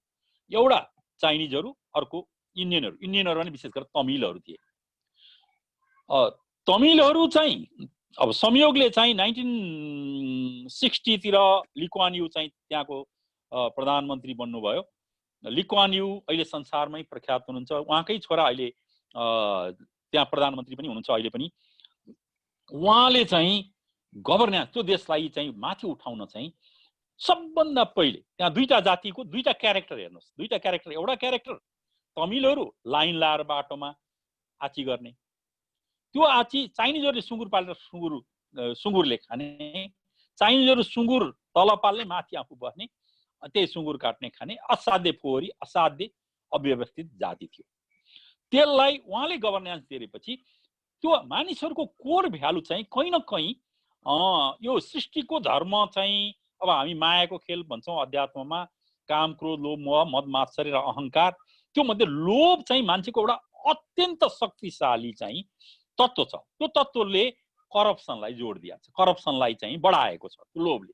एउटा चाइनिजहरू, अर्को इन्डियनहरू। इन्डियनहरू भने विशेष गरेर तमिलहरू थिए। तमिलहरू चाहिँ अब संयोगले चाहिँ 1960 तिर ली कुआन यू चाहिँ त्यहाँको प्रधानमन्त्री बन्नुभयो। ली कुआन यू अहिले संसारमै प्रख्यात हुनुहुन्छ। उहाँकै छोरा अहिले त्यहाँ प्रधानमन्त्री पनि हुनुहुन्छ अहिले पनि। उहाँले चाहिँ गभर्नेन्स त्यो देशलाई चाहिँ माथि उठाउन चाहिँ सबभन्दा पहिले त्यहाँ दुईटा जातिको दुईटा क्यारेक्टर हेर्नुहोस्। दुईटा क्यारेक्टर, एउटा क्यारेक्टर तमिलहरू लाइन लाएर बाटोमा आची गर्ने, त्यो आची चाइनिजहरूले सुँगुर पालेर सुँगुरले खाने, चाइनिजहरू सुँगुर तल पाल्ने माथि आफू बस्ने, त्यही सुँगुर काट्ने खाने असाध्य फोहोरी असाध्य अव्यवस्थित जाति थियो। त्यसलाई उहाँले गभर्नेन्स दिएपछि त्यो मानिसहरूको कोर भ्यालु चाहिँ कहीँ न कहीँ यो सृष्टिको धर्म चाहिँ अब हामी मायाको खेल भन्छौँ अध्यात्ममा, काम क्रोध लोभ मोह मद मात्सर्य र अहङ्कार। त्यो मध्ये लोभ चाहिँ मान्छेको एउटा अत्यन्त शक्तिशाली चाहिँ तत्त्व छ। त्यो तत्त्वले करप्सनलाई जोड दिएको छ, करप्सनलाई चाहिँ बढाएको छ त्यो लोभले।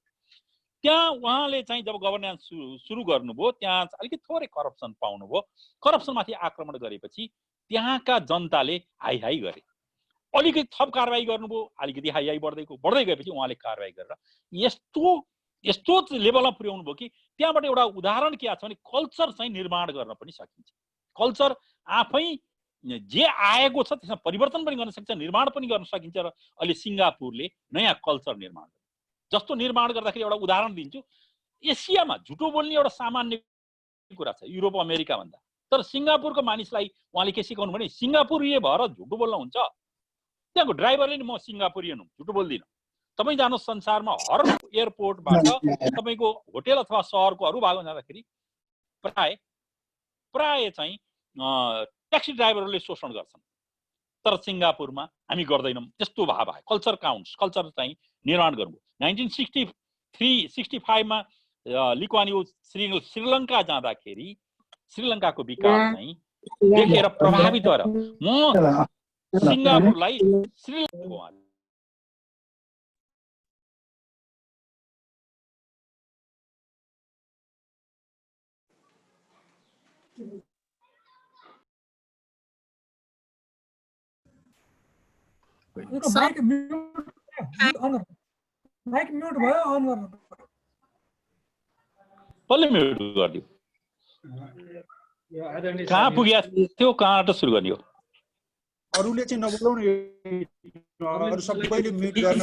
त्यहाँ उहाँले चाहिँ जब गभर्नेन्स सुरु गर्नुभयो त्यहाँ अलिकति थोरै करप्सन पाउनुभयो। करप्सनमाथि आक्रमण गरेपछि त्यहाँका जनताले हाई हाई गरे, अलिकति थप कारबाही गर्नुभयो, अलिकति हाई हाई बढ्दै गएपछि उहाँले कारबाही गरेर यस्तो लेभलमा पुर्याउनु भयो कि त्यहाँबाट एउटा उदाहरण के छ भने कल्चर चाहिँ निर्माण गर्न पनि सकिन्छ। कल्चर आफै जे आएको छ त्यसमा परिवर्तन पनि गर्न सक्छ, निर्माण पनि गर्न सकिन्छ। र अहिले सिङ्गापुरले नयाँ कल्चर निर्माण गर्यो। जस्तो निर्माण गर्दाखेरि एउटा उदाहरण दिन्छु, एसियामा झुटो बोल्ने एउटा सामान्य कुरा छ युरोप अमेरिका भन्दा, तर सिङ्गापुरको मानिसलाई उहाँले के सिकाउनु भने सिङ्गापुरिए भएर झुटो बोल्न हुन्छ। त्यहाँको ड्राइभरले नि म सिङ्गापुरियन हुँ झुटो बोल्दिनँ। तपाईँ जानुहोस् संसारमा हर एयरपोर्टबाट तपाईँको होटेल अथवा सहरको अरू भागमा जाँदाखेरि प्राय चाहिँ ट्याक्सी ड्राइभरहरूले शोषण गर्छन्। तर सिङ्गापुरमा हामी गर्दैनौँ त्यस्तो भाव आयो। कल्चर काउन्ट्स, कल्चर चाहिँ निर्माण गर्नुभयो। 1965 मा ली कुआन यू श्रीलङ्का जाँदाखेरि श्रीलङ्काको विकास चाहिँ देखेर प्रभावित भएर म सिङ्गापुरलाई श्रीलङ्का माइक म्युट भयो, अन गर्नु। कसले म्युट गरिदियो? कहाँ पुग्या थियो, कहाँबाट सुरु गर्ने हो? अरूले चाहिँ नबोलाउनु, अरू सबैले म्युट गर्न।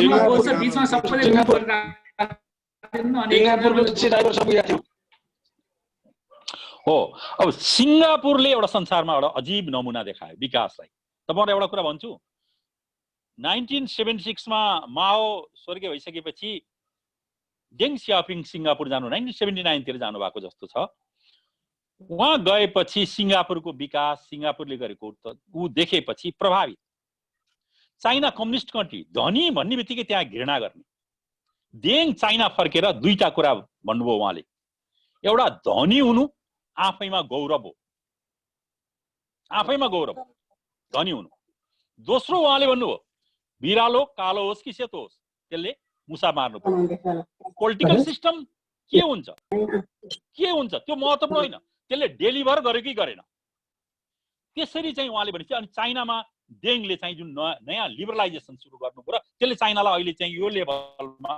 हो, अब सिङ्गापुरले एउटा संसारमा एउटा अजीब नमुना देखायो विकासलाई। तपाईँलाई एउटा कुरा भन्छु, 1976 मा माओ स्वर्गीय भइसकेपछि डेङ सियाओपिङ सिङ्गापुर जानु 1979 तिर जानु भएको जस्तो छ। उहाँ गएपछि सिङ्गापुरको विकास सिङ्गापुरले गरेको ऊ देखेपछि प्रभावित। चाइना कम्युनिस्ट कन्ट्री, धनी भन्ने बित्तिकै त्यहाँ घृणा गर्ने। डेङ चाइना फर्केर दुईटा कुरा भन्नुभयो उहाँले। एउटा धनी हुनु आफैमा गौरव हो, आफैमा गौरव धनी हुनु। दोस्रो उहाँले भन्नुभयो बिरालो कालो होस् कि सेतो होस् त्यसले मुसा मार्नु पर्छ। पोलिटिकल सिस्टम के हुन्छ त्यो महत्त्वपूर्ण होइन, त्यसले डेलिभर गर्यो कि गरेन। त्यसरी चाहिँ उहाँले भनेपछि अनि चाइनामा डेङले चाहिँ जुन नयाँ लिबरलाइजेसन सुरु गर्नुभयो र त्यसले चाइनालाई अहिले चाहिँ यो लेभलमा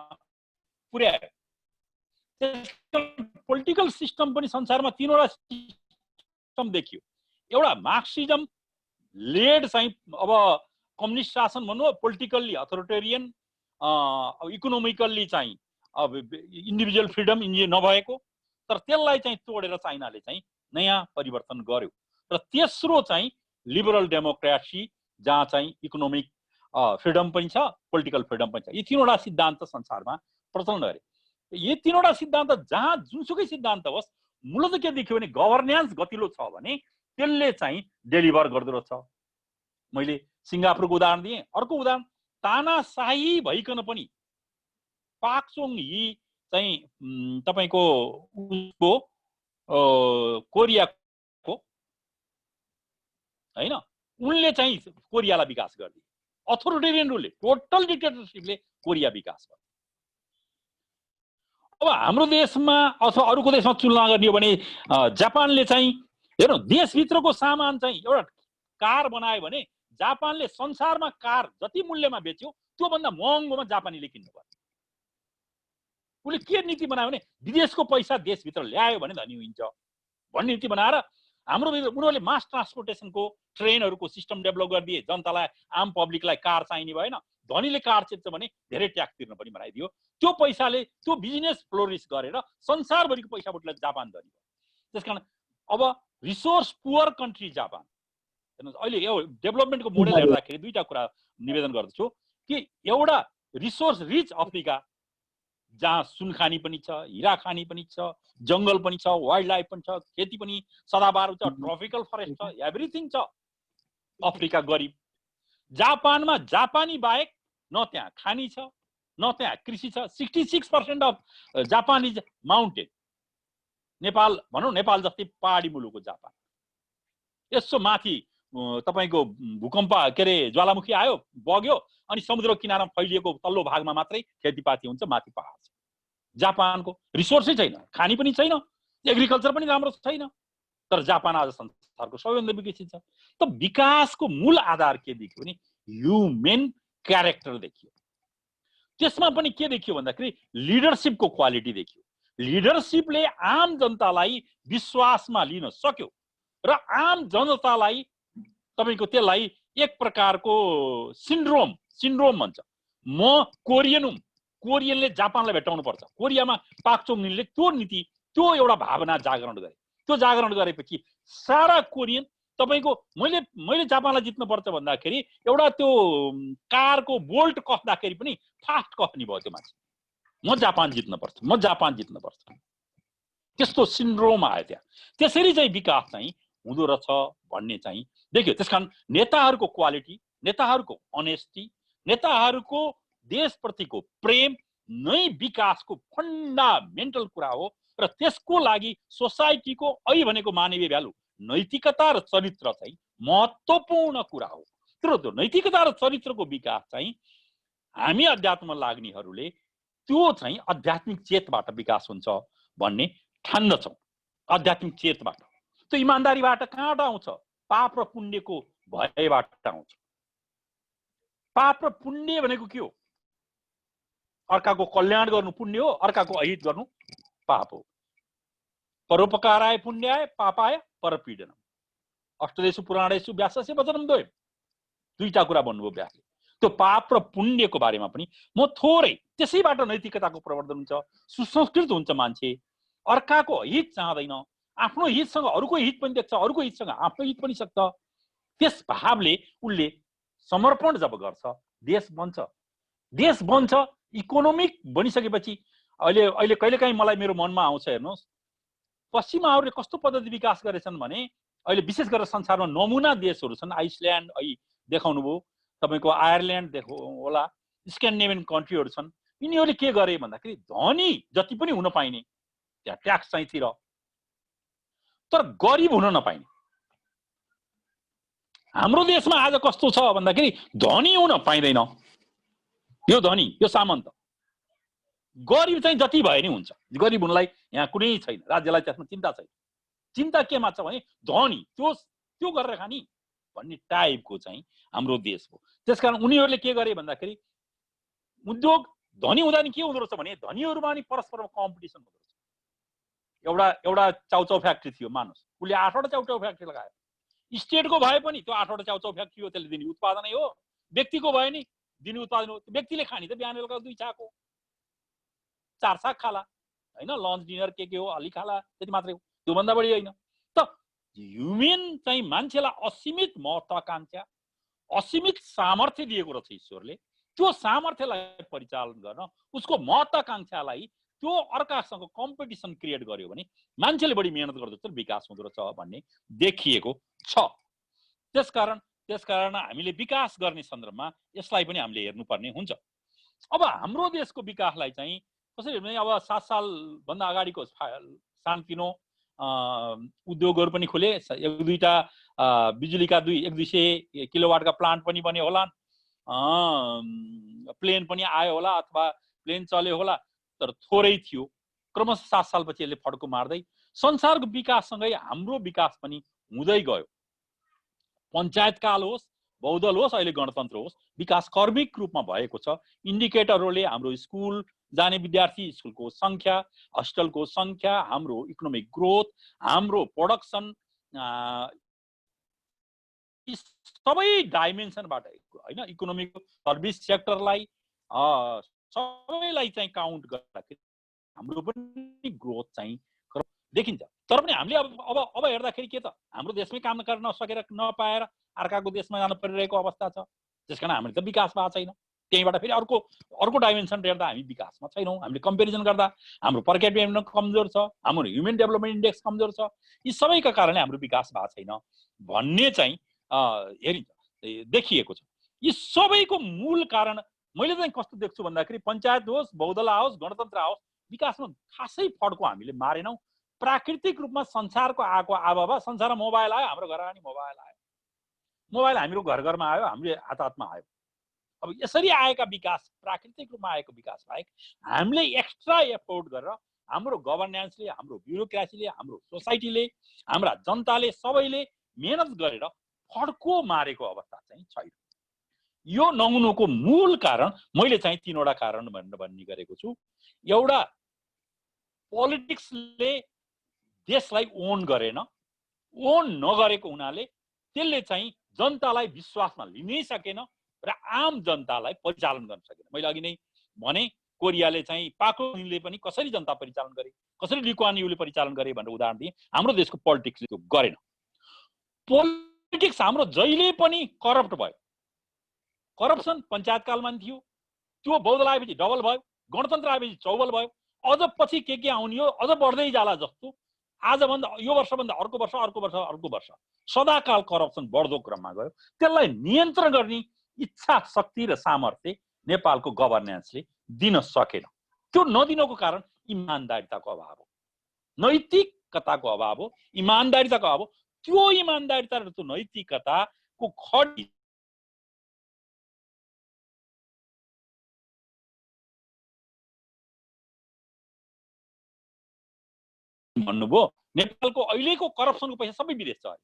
पुर्यायो। पोलिटिकल सिस्टम पनि संसारमा तीनवटा सिस्टम देखियो। एउटा मार्क्सिजम लेड चाहिँ अब कम्युनिस्ट शासन भन्नु, पोलिटिकल्ली अथोरिटेरियन, इकोनोमिकल्ली चाहिँ अब इन्डिभिजुअल फ्रिडम नभएको, तर त्यसलाई चाहिँ तोडेर चाइनाले चाहिँ नयाँ परिवर्तन गर्यो। र तेस्रो चाहिँ लिबरल डेमोक्रेसी जहाँ चाहिँ इकोनोमिक फ्रिडम पनि छ, पोलिटिकल फ्रिडम पनि छ। यी तीनवटा सिद्धान्त संसारमा प्रचलन गरे। यी तीनवटा सिद्धान्त जहाँ जुनसुकै सिद्धान्त होस्, मूलत के देखियो भने गभर्नेन्स गतिलो छ भने त्यसले चाहिँ डेलिभर गर्दो रहेछ। मैले सिङ्गापुरको उदाहरण दिएँ। अर्को उदाहरण तानाशाही भइकन पनि पाक चोङ ही चाहिँ तपाईको उसको कोरियाको हैन, उनले चाहिँ कोरियालाई विकास गरिदिए। अथोरिटेरियन रुलले, टोटल डिक्टेटरशिपले कोरिया विकास गर्यो। अब हाम्रो देशमा अथवा अरूको देशमा तुलना गर्ने हो भने जापानले चाहिँ हेर्नु, देशभित्रको सामान चाहिँ एउटा कार बनायो भने जापानले संसारमा कार जति मूल्यमा बेच्यो त्योभन्दा महँगोमा जापानीले किन्नु पर्छ। उसले के नीति बनायो भने विदेशको पैसा देशभित्र ल्यायो भने धनी हुन्छ भन्ने नीति बनाएर हाम्रो उनीहरूले मास ट्रान्सपोर्टेसनको ट्रेनहरूको सिस्टम डेभलप गरिदिए। जनतालाई, आम पब्लिकलाई कार चाहिने भएन। धनीले कार चेप्छ भने धेरै ट्याक्स तिर्न पनि बनाइदियो। त्यो पैसाले त्यो बिजनेस फ्लोरिस गरेर संसारभरिको पैसा बोटले जापान धनी भयो। त्यसकारण अब रिसोर्स पुअर कन्ट्री जापान, हेर्नुहोस् अहिले यो डेभलपमेन्टको मोडेल हेर्दाखेरि दुईटा कुरा निवेदन गर्दछु कि एउटा रिसोर्स रिच अफ्रिका जहाँ सुनखानी पनि छ, हिरा खानी पनि छ, जङ्गल पनि छ, वाइल्ड लाइफ पनि छ, खेती पनि सदाबहार छ, ट्रपिकल फरेस्ट छ, एभ्रिथिङ छ। अफ्रिका गरिब। जापानमा जापानी बाहेक न त्यहाँ खानी छ न त्यहाँ कृषि छ। 66% of Japan is mountain. Nepal भनौँ, नेपाल जस्तै पहाडी मुलुक हो जापान। यसो माथि तपाईको भूकम्प के अरे ज्वालामुखी आयो, बग्यो, अनि समुद्र किनारमा फैलिएको तल्लो भागमा मात्रै खेतीपाती हुन्छ, माथि पहाड छ। जापानको रिसोर्सै छैन, खानी पनि छैन, एग्रिकल्चर पनि राम्रो छैन, तर जापान आज संसारको सबैभन्दा विकसित छ। त विकासको मूल आधार के देखियो भने ह्युमन क्यारेक्टर देखियो। त्यसमा पनि के देखियो भन्दाखेरि लिडरशिपको क्वालिटी देखियो। लिडरशिपले आम जनतालाई विश्वासमा लिन सक्यो र आम जनतालाई तपाईको त्यसलाई एक प्रकारको सिन्ड्रोम भन्छ। म कोरियन हुँ, कोरियनले जापानलाई भेटाउनु पर्छ। कोरियामा पाक चोङ नीले त्यो नीति, त्यो एउटा भावना जागरण गरे। त्यो जागरण गरेपछि सारा कोरियन तपाईको मैले जापानलाई जित्नु पर्छ भन्दाखेरि एउटा त्यो कारको बोल्ट कस्दाखेरि पनि फास्ट कस्ने भयो त्यो मान्छे। म जापान जित्न पर्छ, म जापान जित्न पर्छ, त्यस्तो सिन्ड्रोम आयो त्यहाँ। त्यसरी चाहिँ विकास चाहिँ हुँदो रहेछ भन्ने चाहिँ देखियो। त्यसकारण नेताहरूको क्वालिटी, नेताहरूको अनेस्टी, नेताहरूको देशप्रतिको प्रेम नै विकासको फन्डामेन्टल कुरा हो। र त्यसको लागि सोसाइटीको अहिले भनेको मानवीय भ्यालु, नैतिकता र चरित्र चाहिँ महत्त्वपूर्ण कुरा हो। तर त्यो नैतिकता र चरित्रको विकास चाहिँ हामी अध्यात्ममा लाग्नेहरूले त्यो चाहिँ आध्यात्मिक चेतबाट विकास हुन्छ भन्ने ठान्दछौँ। आध्यात्मिक चेतबाट, त्यो इमान्दारीबाट कहाँबाट आउँछ? पाप र पुण्यको भयबाट आउँछ। पाप र पुण्य भनेको के हो? अर्काको कल्याण गर्नु पुण्य हो, अर्काको अहित गर्नु पाप हो। परोपकाराय पुण्याय पापाय परपीडनम। अष्टदेशु पुराणेषु व्यासस्य वचनम द्वयम्। दुईटा कुरा भन्नुभयो व्यासले। त्यो पाप र पुण्यको बारेमा पनि म थोरै, त्यसैबाट नैतिकताको प्रवर्धन हुन्छ, सुसंस्कृत हुन्छ मान्छे, अर्काको हित चाहँदैन, आफ्नो हितसँग अरूको हित पनि देख्छ, अरूको हितसँग आफ्नो हित पनि सक्छ। त्यस भावले उसले समर्पण जब गर्छ देश बन्छ। देश बन्छ, इकोनोमिक बनिसकेपछि अहिले कहिलेकाहीँ मलाई मेरो मनमा आउँछ, हेर्नुहोस् पश्चिमाहरूले कस्तो पद्धति विकास गरेछन् भने अहिले विशेष गरेर संसारमा नमुना देशहरू छन्। आइसल्यान्ड अहिले देखाउनु भयो, तपाईँको आयरल्यान्ड देखो होला, स्क्यान्डिनेभियन कन्ट्रीहरू छन्। यिनीहरूले के गरे भन्दाखेरि धनी जति पनि हुन पाइने त्यहाँ ट्याक्स चाहिँ तिर, तर गरिब हुन नपाइने। हाम्रो देशमा आज कस्तो छ भन्दाखेरि धनी हुन पाइँदैन। यो धनी, यो सामन्त, गरिब चाहिँ जति भए नि हुन्छ। गरिब हुनलाई यहाँ कुनै छैन, राज्यलाई त्यसमा चिन्ता छैन। चिन्ता केमा छ भने धनी त्यो गरेर खाने भन्ने टाइपको चाहिँ हाम्रो देश हो। त्यसकारण उनीहरूले के गरे भन्दाखेरि उद्योग धनी हुँदा नि के हुँदो रहेछ भने धनीहरूमा नि परस्परमा कम्पिटिसन हुँदो रहेछ। एउटा चाउचाउ फ्याक्ट्री थियो, मानुस् उसले 8वटा चाउचाउ फ्याक्ट्री लगायो। स्टेटको भए पनि त्यो 8वटा चाउचाउ फ्याक्ट्री हो, त्यसले दिने उत्पादनै हो। व्यक्तिको भए नि दिने उत्पादन हो। व्यक्तिले खाने त बिहान बेलुका 2 छाको 4 छाक खाला हैन, लन्च डिनर के हो अलि खाला, त्यति मात्रै हो, त्योभन्दा बढी होइन। त ह्युमन चाहिँ मान्छेलाई असीमित महत्त्वाकांक्षा, असीमित सामर्थ्य दिएको रहेछ ईश्वरले। त्यो सामर्थ्यलाई परिचालन गर्न, उसको महत्त्वाकांक्षालाई त्यो अर्कासँग कम्पिटिसन क्रिएट गर्यो भने मान्छेले बढी मेहनत गर्दछ विकास हुँदो रहेछ भन्ने देखिएको छ। त्यसकारण हामीले विकास गर्ने सन्दर्भमा यसलाई पनि हामीले हेर्नुपर्ने हुन्छ। अब हाम्रो देशको विकासलाई चाहिँ कसरी भने अब 7 सालभन्दा अगाडिको सानोतिनो उद्योगहरू पनि खुले, एक दुईटा बिजुलीका 100-200 किलोवाटका प्लान्ट पनि बन्यो होला, प्लेन पनि आयो होला अथवा प्लेन चल्यो होला, तर थोरै थियो। क्रमशः 7 सालपछि यसले फड्को मार्दै संसारको विकाससँगै हाम्रो विकास पनि हुँदै गयो। पञ्चायत काल होस्, बहुदल होस्, अहिले गणतन्त्र होस्, विकास कर्मिक रूपमा भएको छ। इन्डिकेटरहरूले हाम्रो स्कुल जाने विद्यार्थी, स्कुलको सङ्ख्या, हस्टेलको सङ्ख्या, हाम्रो इकोनोमिक ग्रोथ, हाम्रो प्रोडक्सन, सबै डाइमेन्सनबाट होइन, इकोनोमिक सर्भिस सेक्टरलाई सबैलाई चाहिँ काउन्ट गर्दाखेरि हाम्रो पनि ग्रोथ चाहिँ देखिन्छ। तर पनि हामीले अब हेर्दाखेरि के त हाम्रो देशमै काम गर्न नसकेर नपाएर अर्काको देशमा जानु परिरहेको अवस्था छ। त्यसकारण हामीले त विकास भएको छैन। त्यहीँबाट फेरि अर्को डाइमेन्सन हेर्दा हामी विकासमा छैनौँ। हामीले कम्पेरिजन गर्दा हाम्रो पर क्यापिटा इन्कम कमजोर छ, हाम्रो ह्युमन डेभलपमेन्ट इन्डेक्स कमजोर छ। यी सबैका कारणले हाम्रो विकास भएको छैन भन्ने चाहिँ हेरिन्छ, देखिएको छ। यी सबैको मूल कारण मैले चाहिँ कस्तो देख्छु भन्दाखेरि पञ्चायत होस्, बहुदल आओस्, गणतन्त्र आओस्, विकासमा खासै फड्को हामीले मारेनौँ। प्राकृतिक रूपमा संसारको आएको आबहावा, संसारमा मोबाइल आयो, हाम्रो घर आउने मोबाइल आयो, मोबाइल हाम्रो घर घरमा आयो, हाम्रो हात हातमा आयो। अब यसरी आएका विकास, प्राकृतिक रूपमा आएको विकास बाहेक हामीले एक्स्ट्रा एफोर्ट गरेर हाम्रो गभर्नेन्सले, हाम्रो ब्युरोक्रेसीले, हाम्रो सोसाइटीले, हाम्रा जनताले सबैले मेहनत गरेर फड्को मारेको अवस्था चाहिँ छैन। यो नहुनुको मूल कारण मैले चाहिँ 3वटा कारण भन्ने गरेको छु। एउटा, पोलिटिक्सले देशलाई ओन गरेन, ओन नगरेको हुनाले त्यसले चाहिँ जनतालाई विश्वासमा लिनै सकेन र आम जनतालाई परिचालन गर्न सकेन। मैले अघि नै भने कोरियाले चाहिँ पाक युनले पनि कसरी जनता परिचालन गरे, कसरी ली कुआन यूले परिचालन गरे भनेर उदाहरण दिए। हाम्रो देशको पोलिटिक्सले त्यो गरेन। पोलिटिक्स हाम्रो जहिले पनि करप्ट भयो। करप्सन पञ्चायत कालमा थियो, त्यो बहुदल आएपछि डबल भयो, गणतन्त्र आएपछि चौबल भयो, अझ पछि के आउने हो अझ बढ्दै जाला जस्तो। आजभन्दा यो वर्षभन्दा अर्को वर्ष सदाकाल करप्सन बढ्दो क्रममा गयो। त्यसलाई नियन्त्रण गर्ने इच्छा, शक्ति र सामर्थ्य नेपालको गभर्नेन्सले दिन सकेन। त्यो नदिनको कारण इमानदारिताको अभाव हो, नैतिकताको अभाव हो, इमानदारिताको अभाव हो। त्यो इमानदारिता र त्यो नैतिकताको खडी भन्नुभयो। नेपालको अहिलेको करप्सनको पैसा सबै विदेश छ।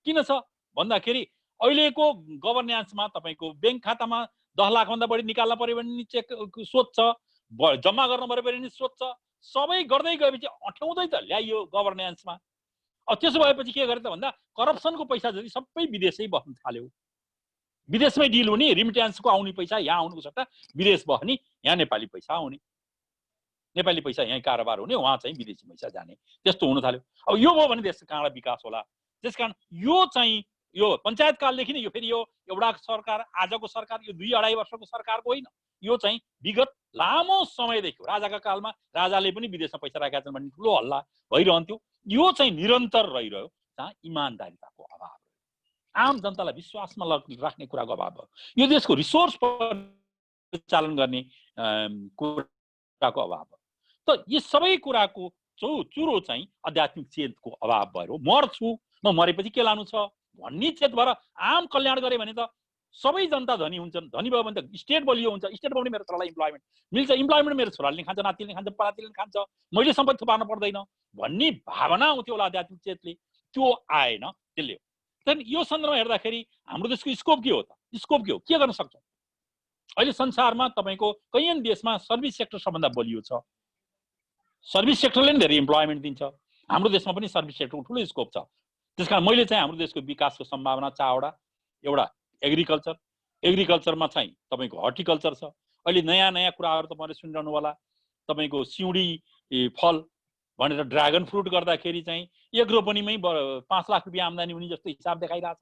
किन छ भन्दाखेरि अहिलेको गभर्नेन्समा तपाईँको ब्याङ्क खातामा 10 लाखभन्दा बढी निकाल्न पर्यो भने नि चेक सोध्छ, जम्मा गर्न पर्यो भने नि सोध्छ। सबै गर्दै गएपछि अँठ्याउँदै त ल्याइयो गभर्नेन्समा। अब त्यसो भएपछि के गरे त भन्दा करप्सनको पैसा जति सबै विदेशै बस्न थाल्यो। विदेशमै डिल हुने, रिमिट्यान्सको आउने पैसा यहाँ आउनुको सट्टा विदेश बस्ने, यहाँ नेपाली पैसा आउने, नेपाली पैसा यहीँ कारोबार हुने, उहाँ चाहिँ विदेशी पैसा जाने, त्यस्तो हुन थाल्यो। अब यो भयो भने देश कहाँबाट विकास होला? त्यसकारण यो चाहिँ यो पञ्चायत कालदेखि नै यो फेरि यो एउटा सरकार, आजको सरकार यो 2-2.5 वर्षको सरकारको होइन, यो चाहिँ विगत लामो समयदेखि राजाका कालमा राजाले पनि विदेशमा पैसा राखेका छन् भन्ने ठुलो हल्ला भइरहन्थ्यो। यो चाहिँ निरन्तर रहिरह्यो, जहाँ इमानदारिताको अभाव रह्यो, आम जनतालाई विश्वासमा राख्ने कुराको अभाव भयो, यो देशको रिसोर्स परिचालन गर्ने कुराको अभाव भयो। त यी सबै कुराको चुरो चाहिँ आध्यात्मिक चेतको अभाव भएर मर्छु, म मरेपछि के लानु छ भन्ने चेत भएर आम कल्याण गरे भने त सबै जनता धनी हुन्छन्। धनी भयो भने त स्टेट बलियो हुन्छ, स्टेट बनाउने मेरो छोरालाई इम्प्लोइमेन्ट मिल्छ, इम्प्लोइमेन्ट मेरो छोराले खान्छ, नातिले खान्छ, परातीले खान्छ, मैले सम्पत्ति थुपार्नु पर्दैन भन्ने भावना आउँथ्यो होला आध्यात्मिक चेतले। त्यो आएन। त्यसले त्यहाँदेखि यो सन्दर्भमा हेर्दाखेरि हाम्रो देशको स्कोप के हो त? स्कोप के हो? के गर्न सक्छौँ? अहिले संसारमा तपाईँको कैयन देशमा सर्भिस सेक्टर सबभन्दा बलियो छ। सर्भिस सेक्टरले नै धेरै इम्प्लोइमेन्ट दिन्छ। हाम्रो देशमा पनि सर्भिस सेक्टरको ठुलो स्कोप छ। त्यसकारण मैले चाहिँ हाम्रो देशको विकासको सम्भावना 4वटा। एउटा एग्रिकल्चर, एग्रिकल्चरमा चाहिँ तपाईँको हर्टिकल्चर छ। अहिले नयाँ नयाँ कुराहरू तपाईँले सुनिरहनु होला। तपाईँको सिउँडी फल भनेर ड्रागन फ्रुट गर्दाखेरि चाहिँ 1 रोपनीमै 5 लाख रुपियाँ आम्दानी हुने जस्तो हिसाब देखाइरहेछ।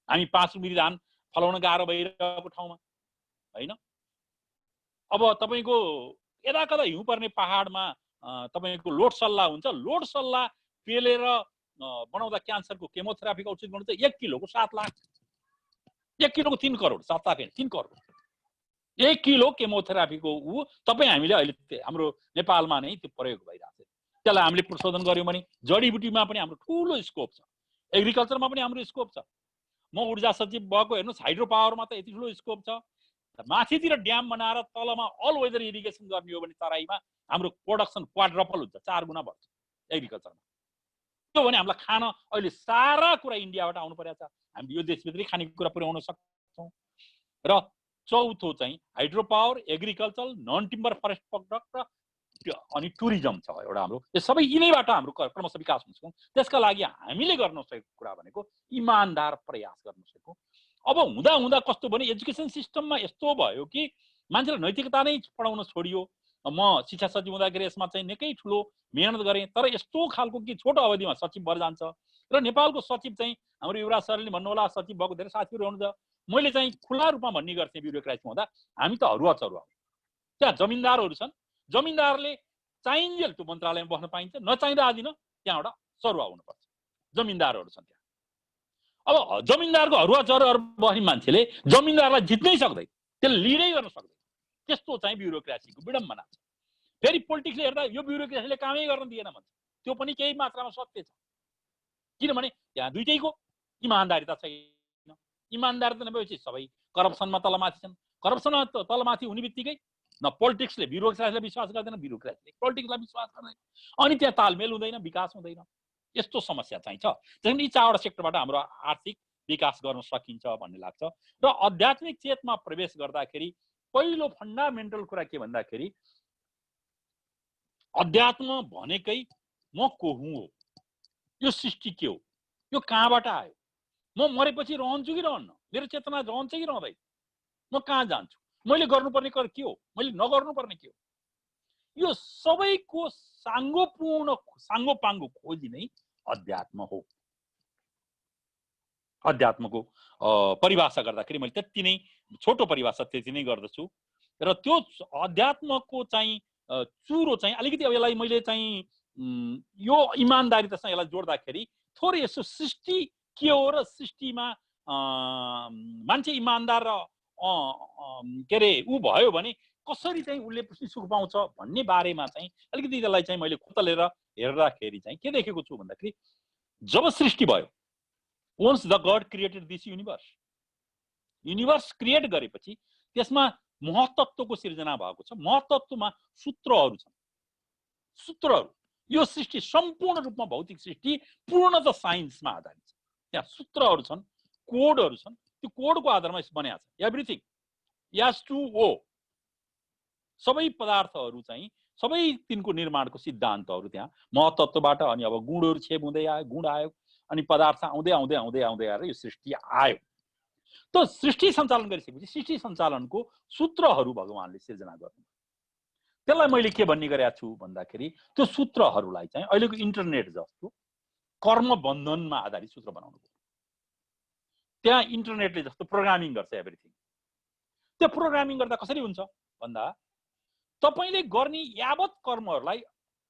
हामी 5 रुपियाँ धान फलाउन गाह्रो भइरहेको ठाउँमा होइन। अब तपाईँको यदा कदा हिउँ पर्ने पहाडमा तपाईँको लोड सल्लाह हुन्छ, लोड सल्लाह पेलेर बनाउँदा क्यान्सरको केमोथेरापीको औषधि बनाउँदा 1 किलोको 7 लाख, 1 किलोको 3 करोड, 7 लाख होइन 3 करोड। 1 किलो केमोथेरापीको तपाईँ हामीले अहिले हाम्रो नेपालमा नै त्यो प्रयोग भइरहेको छ। त्यसलाई हामीले प्रशोधन गर्यौँ भने जडीबुटीमा पनि हाम्रो ठुलो स्कोप छ, एग्रिकल्चरमा पनि हाम्रो स्कोप छ। म ऊर्जा सचिव भएको हेर्नुहोस्, हाइड्रो पावरमा त यति ठुलो स्कोप छ। माथितिर ड्याम बनाएर तलमा अल वेदर इरिगेसन गर्ने हो भने तराईमा हाम्रो प्रोडक्सन क्वाड्रपल हुन्छ, 4 गुणा बढ्छ एग्रिकल्चरमा। त्यो भने हामीलाई खान अहिले सारा कुरा इन्डियाबाट आउनु परेको छ, हामीले यो देशभित्रै खानेकुरा पुर्याउन सक्छौँ। र चौथो चाहिँ hydro power, agriculture, non timber forest product र अनि टुरिज्म छ एउटा हाम्रो। यो सबै यिनैबाट हाम्रो क्रमशः विकास हुन्छ। त्यसका लागि हामीले गर्न सकेको कुरा भनेको इमानदार प्रयास गर्न सकेको। अब हुँदा हुँदा कस्तो भने एजुकेसन सिस्टममा यस्तो भयो कि मान्छेलाई नैतिकता नै पढाउन छोडियो। म शिक्षा सचिव हुँदाखेरि यसमा चाहिँ निकै ठुलो मेहनत गरेँ, तर यस्तो खालको कि छोटो अवधिमा सचिव भएर जान्छ। र नेपालको सचिव चाहिँ हाम्रो युवराज सरले भन्नुहोला, सचिव भएको धेरै साथीहरू हुनुहुन्छ, मैले चाहिँ खुला रूपमा भन्ने गर्थेँ ब्युरोक्रेसीमा हुँदा, हामी त हरुवा चरुवा हो। त्यहाँ जमिनदारहरू छन्, जमिनदारले चाहिन्जेल त्यो मन्त्रालयमा बस्न पाइन्छ, नचाहिँदा आदिन त्यहाँबाट सरुवा हुनुपर्छ, जमिनदारहरू छन् त्यहाँ। अब जमिनदारको हरुवा चरुवाहरू बस्ने मान्छेले जमिनदारलाई जित्नै सक्दैन, त्यसले लिडै गर्न सक्दैन। त्यस्तो चाहिँ ब्युरोक्रेसीको विडम्बना छ। फेरि पोलिटिक्सले हेर्दा यो ब्युरोक्रेसीले कामै गर्न दिएन भन्छ, त्यो पनि केही मात्रामा सत्य छ। किनभने त्यहाँ दुईटैको इमानदारिता छैन। इमानदारिता नभएपछि सबै करप्सनमा तलमाथि छन्। करप्सनमा तलमाथि हुने बित्तिकै न पोलिटिक्सले ब्युरोक्रेसीलाई विश्वास गर्दैन, ब्युरोक्रेसीले पोलिटिक्सलाई विश्वास गर्दैन, अनि त्यहाँ तालमेल हुँदैन, विकास हुँदैन। यस्तो समस्या चाहिँ छ। त्यसैले यी 4वटा सेक्टरबाट हाम्रो आर्थिक विकास गर्न सकिन्छ भन्ने लाग्छ। र आध्यात्मिक चेतमा प्रवेश गर्दाखेरि पहिलो फन्डामेन्टल कुरा के भन्दाखेरि अध्यात्म भनेकै म को हुँ हो, यो सृष्टि के हो, यो कहाँबाट आयो, म मरेपछि रहन्छु कि रहन्न, मेरो चेतना रहन्छ कि रहँदैन, म कहाँ जान्छु, मैले गर्नुपर्ने के हो, मैले नगर्नुपर्ने के हो, यो सबैको साङ्गोपाङ्गो खोजी नै अध्यात्म हो। अध्यात्मको परिभाषा गर्दाखेरि मैले त्यति नै छोटो परिभाषा त्यति नै गर्दछु। र त्यो अध्यात्मको चाहिँ चुरो चाहिँ अलिकति अब यसलाई मैले चाहिँ यो इमानदारितासँग यसलाई जोड्दाखेरि थोरै यसो सृष्टि के हो र सृष्टिमा मान्छे इमानदार र के अरे ऊ भयो भने कसरी चाहिँ उसले सुख पाउँछ भन्ने बारेमा चाहिँ अलिकति त्यसलाई चाहिँ मैले खोतलेर हेर्दाखेरि चाहिँ के देखेको छु भन्दाखेरि जब सृष्टि भयो, once the God created this universe, universe create गरेपछि त्यसमा महत्त्वको सिर्जना भएको छ। महत्त्वमा सूत्रहरू छन्। सूत्रहरू, यो सृष्टि सम्पूर्ण रूपमा भौतिक सृष्टि पूर्णतः साइन्समा आधारित छ। त्यहाँ सूत्रहरू छन्, कोडहरू छन्, त्यो कोडको आधारमा बनेको छ। एभ्रिथिङ H2O, सबै पदार्थहरू चाहिँ सबै तिनको निर्माणको सिद्धान्तहरू त्यहाँ महत्त्वबाट अनि अब गुणहरू छेप हुँदै आयो, गुण आयो, अनि पदार्थ आउँदै आउँदै आउँदै आउँदै आएर यो सृष्टि आयो। त सृष्टि सञ्चालन गरिसकेपछि सृष्टि सञ्चालनको सूत्रहरू भगवानले सिर्जना गर्नु। त्यसलाई मैले के भन्ने गरेको छु भन्दाखेरि त्यो सूत्रहरूलाई चाहिँ अहिलेको इन्टरनेट जस्तो कर्म बन्धनमा आधारित सूत्र बनाउनु पर्यो। त्यहाँ इन्टरनेटले जस्तो प्रोग्रामिङ गर्छ एभ्रिथिङ। त्यो प्रोग्रामिङ गर्दा कसरी हुन्छ भन्दा तपाईले गर्ने यावत कर्महरूलाई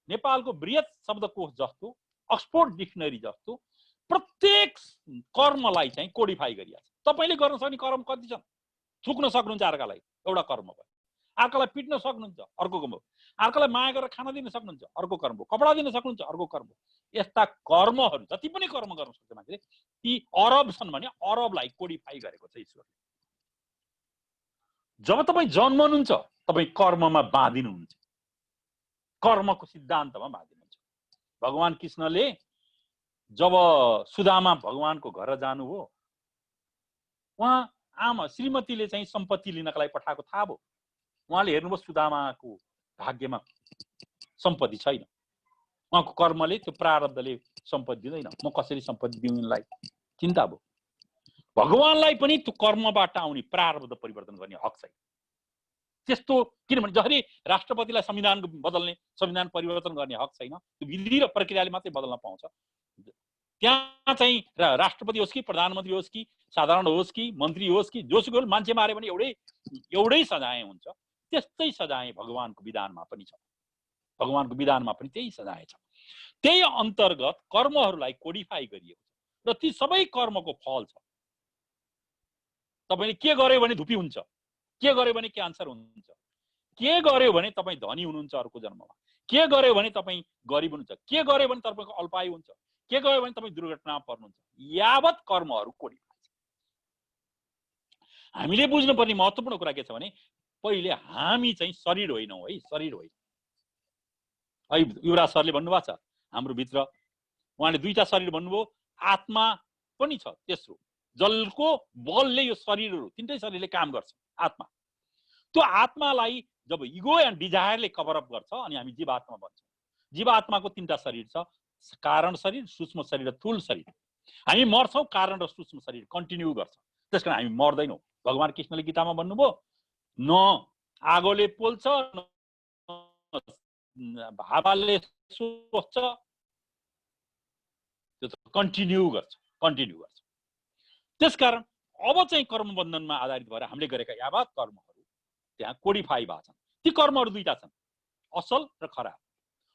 नेपालको बृहत शब्दकोश जस्तो, अक्सफोर्ड डिक्सनरी जस्तो प्रत्येक कर्मलाई चाहिँ कोडिफाई गरिएको छ। तपाईले गर्न सक्ने कर्म कति छन्? थुक्न सक्नुहुन्छ अर्कालाई, एउटा कर्म भयो। अर्कालाई पिट्न सक्नुहुन्छ, अर्को कर्म हो। अर्कालाई माया गरेर खाना दिन सक्नुहुन्छ, अर्को कर्म हो। कपडा दिन सक्नुहुन्छ, अर्को कर्म हो। यस्ता कर्महरू जति पनि कर्म गर्न सक्छ मान्छेले, ती अरब छन् भने अरबलाई कोडिफाई गरेको छ ईश्वरले। जब तपाईँ जन्मनुहुन्छ तपाईँ कर्ममा बाँधिनुहुन्छ, कर्मको सिद्धान्तमा बाँधिनुहुन्छ। भगवान कृष्णले जब सुदामा भगवानको घर जानुभयो, उहाँ आमा श्रीमतीले चाहिँ सम्पत्ति लिनका लागि पठाएको थाहा भयो। उहाँले हेर्नुभयो सुदामाको भाग्यमा सम्पत्ति छैन, उहाँको कर्मले त्यो प्रारब्धले सम्पत्ति दिँदैन, म कसरी सम्पत्ति दिउँ यिनलाई चिन्ता भयो। भगवानलाई पनि त्यो कर्मबाट आउने प्रारब्ध परिवर्तन गर्ने हक छैन। त्यस्तो किनभने जसरी राष्ट्रपतिलाई संविधान बदल्ने, संविधान परिवर्तन गर्ने हक छैन, त्यो विधि र प्रक्रियाले मात्रै बदल्न पाउँछ। त्यहाँ चाहिँ राष्ट्रपति होस् कि प्रधानमन्त्री होस् कि साधारण होस् कि मन्त्री होस् कि जोसुकै होस्, मान्छे मार्यो भने एउटै सजाय हुन्छ। त्यस्तै सजाय भगवानको विधानमा पनि छ। भगवानको विधानमा पनि त्यही सजाय छ। त्यही अन्तर्गत कर्महरूलाई कोडिफाई गरिएको छ र ती सबै कर्मको फल छ। तपाईले के गर्यो भने धुपी हुन्छ, के गर्यो भने क्यान्सर हुन्छ, के गर्यो भने तपाईँ धनी हुनुहुन्छ अर्को जन्ममा, के गर्यो भने तपाईँ गरिब हुनुहुन्छ, के गर्यो भने तपाईँको अल्पायु हुन्छ, के गर्यो भने तपाईँ दुर्घटनामा पर्नुहुन्छ, यावत कर्महरू कोडिफाई छ। हामीले बुझ्नुपर्ने महत्त्वपूर्ण कुरा के छ भने पहिले हामी चाहिँ शरीर होइनौँ है, शरीर होइन। है युवराज सरले भन्नुभएको छ हाम्रो भित्र, उहाँले दुईटा शरीर भन्नुभयो, आत्मा पनि छ तेस्रो, जलको बलले यो शरीरहरू तिनटै शरीरले काम गर्छ। आत्मा, त्यो आत्मालाई जब इगो एन्ड डिजायरले कभर अप गर्छ अनि हामी जीवात्मा भन्छौँ। जीवात्माको तिनटा शरीर छ, कारण शरीर, सूक्ष्म शरीर र स्थूल शरीर। हामी मर्छौँ, कारण र सूक्ष्म शरीर कन्टिन्यू गर्छ, त्यसकारण हामी मर्दैनौँ। भगवान कृष्णले गीतामा भन्नुभयो न आगोले पोल्छ न हावाले सोच्छ, त्यो त कन्टिन्यू गर्छ, कन्टिन्यू गर्छ। त्यसकारण अब चाहिँ कर्मबन्धनमा आधारित भएर हामीले गरेका यावत कर्महरू त्यहाँ कोडिफाई भएको छन्। ती कर्महरू दुईटा छन्, असल र खराब।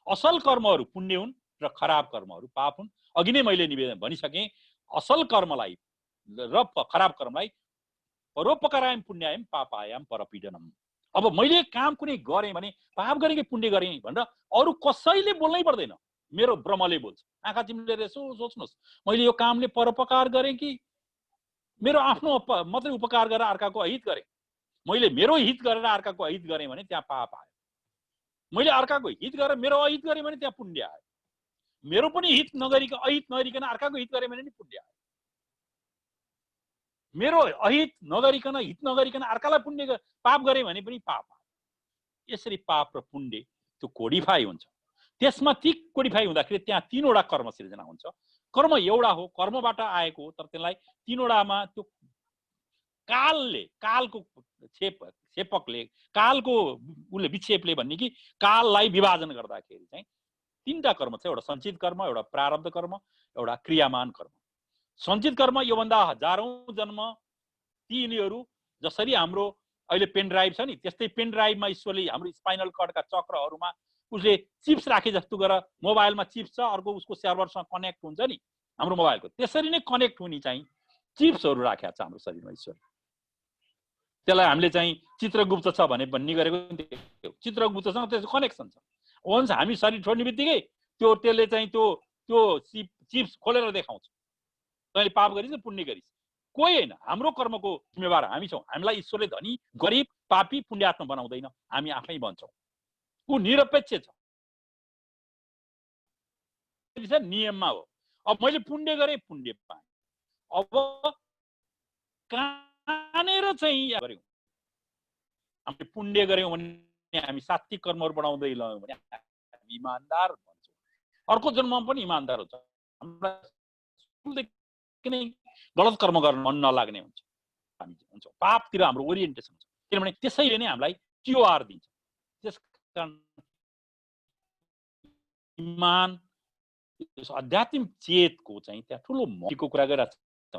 असल कर्महरू पुण्य हुन् र खराब कर्महरू पाप हुन्। अघि नै मैले निवेदन भनिसकेँ, असल कर्मलाई र खराब कर्मलाई परोपकारायम पुण्यायम पापायाम परपीडनम। अब मैले काम कुनै गरेँ भने पाप गरेँ कि पुण्य गरेँ भनेर अरू कसैले बोल्नै पर्दैन, मेरो ब्रह्मले बोल्छ। आँखा चिम्लेर यसो सोच्नुहोस्, मैले यो कामले परोपकार गरेँ कि मेरो आफ्नो मात्रै उपकार गरेर अर्काको अहित गरेँ। मैले मेरो हित गरेर अर्काको अहित गरेँ भने त्यहाँ पाप आयो। मैले अर्काको हित गरेर मेरो अहित गरेँ भने त्यहाँ पुण्य आयो। मेरो पनि हित नगरिकन अहित नगरिकन अर्काको हित गरेँ भने नि पुण्य आयो। मेरो अहित नगरिकन हित नगरिकन अर्कालाई पुण्य पाप गरेँ भने पनि पाप आयो। यसरी पाप र पुण्य त्यो कोडिफाई हुन्छ। त्यसमा ती कोडिफाई हुँदाखेरि त्यहाँ तीनवटा कर्म सिर्जना हुन्छ। कर्म एउटा हो, कर्मबाट आएको हो, तर त्यसलाई तीनवटामा त्यो कालले, कालको छेपकले, कालको उसले विक्षेपले भन्ने कि काललाई विभाजन गर्दाखेरि चाहिँ तीनटा कर्म छ। एउटा सञ्चित कर्म, एउटा प्रारब्ध कर्म, एउटा क्रियामान कर्म। सञ्चित कर्म योभन्दा हजारौं जन्म तिनीहरू, जसरी हाम्रो अहिले पेन ड्राइभ छ नि, त्यस्तै पेन ड्राइभमा ईश्वरले हाम्रो स्पाइनल कर्डका चक्रहरूमा उसले चिप्स राखे जस्तो गरेर, मोबाइलमा चिप्स छ, अर्को उसको सर्भरसँग कनेक्ट हुन्छ नि हाम्रो मोबाइलको, त्यसरी नै कनेक्ट हुने चाहिँ चिप्सहरू राखेको छ हाम्रो शरीरमा ईश्वर। त्यसलाई हामीले चाहिँ चित्रगुप्त छ भने भन्ने गरेको चित्रगुप्तसँग त्यसको कनेक्सन छ। वन्स हामी शरीर छोड्ने बित्तिकै त्यसले चाहिँ त्यो चिप्स खोलेर देखाउँछ, तैँले पाप गरिस् पुण्य गरिस्। कोही होइन, हाम्रो कर्मको जिम्मेवार हामी छौँ। हामीलाई ईश्वरले धनी गरिब पापी पुण्यात्मा बनाउँदैन, हामी आफै बन्छौँ। ऊ निरपेक्ष छ, नियममा हो। अब मैले पुण्य गरेँ, पुण्य पाएँ। अब कानेर चाहिँ गऱ्यौँ, हामीले पुण्य गऱ्यौँ भने हामी सात्विक कर्महरू बढाउँदै लग्यौँ भने हामी इमान्दार भन्छौँ। अर्को जन्ममा पनि इमान्दार हुन्छ। हामीलाई गलत कर्म गर्न मन नलाग्ने हुन्छ, हामी हुन्छौँ। पापतिर हाम्रो ओरिएन्टेसन छ, किनभने त्यसैले नै हामीलाई टिओआर दिन्छ। त्यस कारण इमान आध्यात्मिक चेतको चाहिँ त्यहाँ ठुलो महत्त्वको कुरा गरिरहेको छ।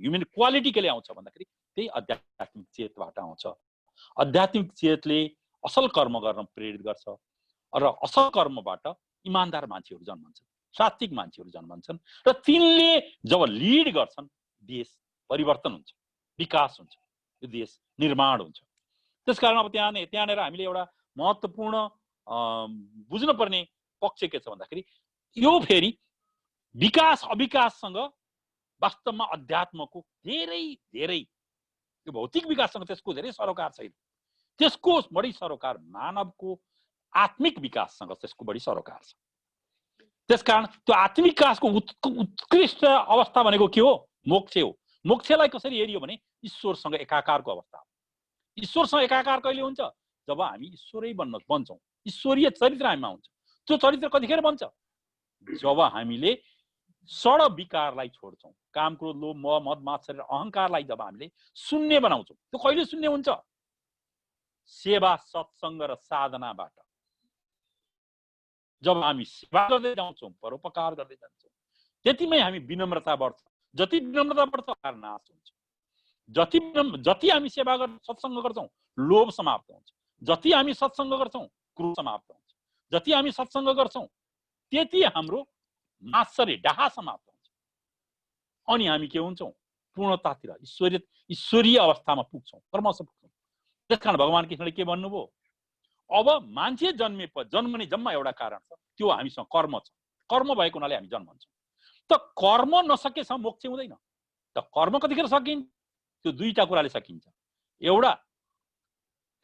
ह्युमन क्वालिटी के आउँछ भन्दाखेरि त्यही आध्यात्मिक चेतबाट आउँछ। आध्यात्मिक चेतले असल कर्म गर्न प्रेरित गर्छ र असल कर्मबाट इमान्दार मान्छेहरू जन्मन्छन्, सात्विक मान्छेहरू जन्मन्छन् र तिनले जब लिड गर्छन् देश परिवर्तन हुन्छ, विकास हुन्छ, यो देश निर्माण हुन्छ। त्यसकारण अब त्यहाँनिर हामीले एउटा महत्त्वपूर्ण बुझ्नुपर्ने पक्ष के छ भन्दाखेरि यो फेरि विकास अविकाससँग वास्तवमा अध्यात्मको धेरै धेरै, यो भौतिक विकाससँग त्यसको धेरै सरोकार छैन। त्यसको बढी सरोकार मानवको आत्मिक विकाससँग त्यसको बढी सरोकार छ। त्यसकारण त्यो आत्मिक विकासको उत्कृष्ट अवस्था भनेको के हो? मोक्ष हो। मोक्षलाई कसरी हेरियो भने ईश्वरसँग एकाकारको अवस्था हो। ईश्वरसँग एकाकार कहिले हुन्छ? जब हामी ईश्वरै बन्छौँ, ईश्वरीय चरित्र हामीमा हुन्छ। त्यो चरित्र कतिखेर बन्छ? जब हामीले षड विकारलाई छोड्छौँ, काम, क्रोध, लोभ, मोह, मद, मात्सर्य र अहङ्कारलाई जब हामीले शून्य बनाउँछौँ। त्यो कहिले शून्य हुन्छ? सेवा, सत्सङ्ग र साधनाबाट। जब हामी सेवा गर्दै जान्छौँ, परोपकार गर्दै जान्छौँ, त्यतिमै हामी विनम्रता बढ्छ। जति विनम्रता बढ्छ अहङ्कार नाश हुन्छ। जति हामी सेवा गर्छौँ, सत्सङ्ग गर्छौँ, लोभ समाप्त हुन्छ। जति हामी सत्सङ्ग गर्छौँ क्रोध समाप्त हुन्छ, जति हामी सत्सङ्ग गर्छौँ त्यति हाम्रो मात्सर्य डाहा समाप्त हुन्छ, अनि हामी के हुन्छौँ पूर्णतातिर ईश्वरीय अवस्थामा पुग्छौँ, क्रमशः पुग्छौँ। त्यसकारण भगवान कृष्णले के भन्नुभयो, अब मान्छे जन्मने जम्मा एउटा कारण छ, त्यो हामीसँग कर्म छ, कर्म भएको हुनाले हामी जन्मन्छौँ। त कर्म नसकेसम्म मोक्ष हुँदैन। त कर्म कतिखेर सकिन्छ? त्यो दुईटा कुराले सकिन्छ। एउटा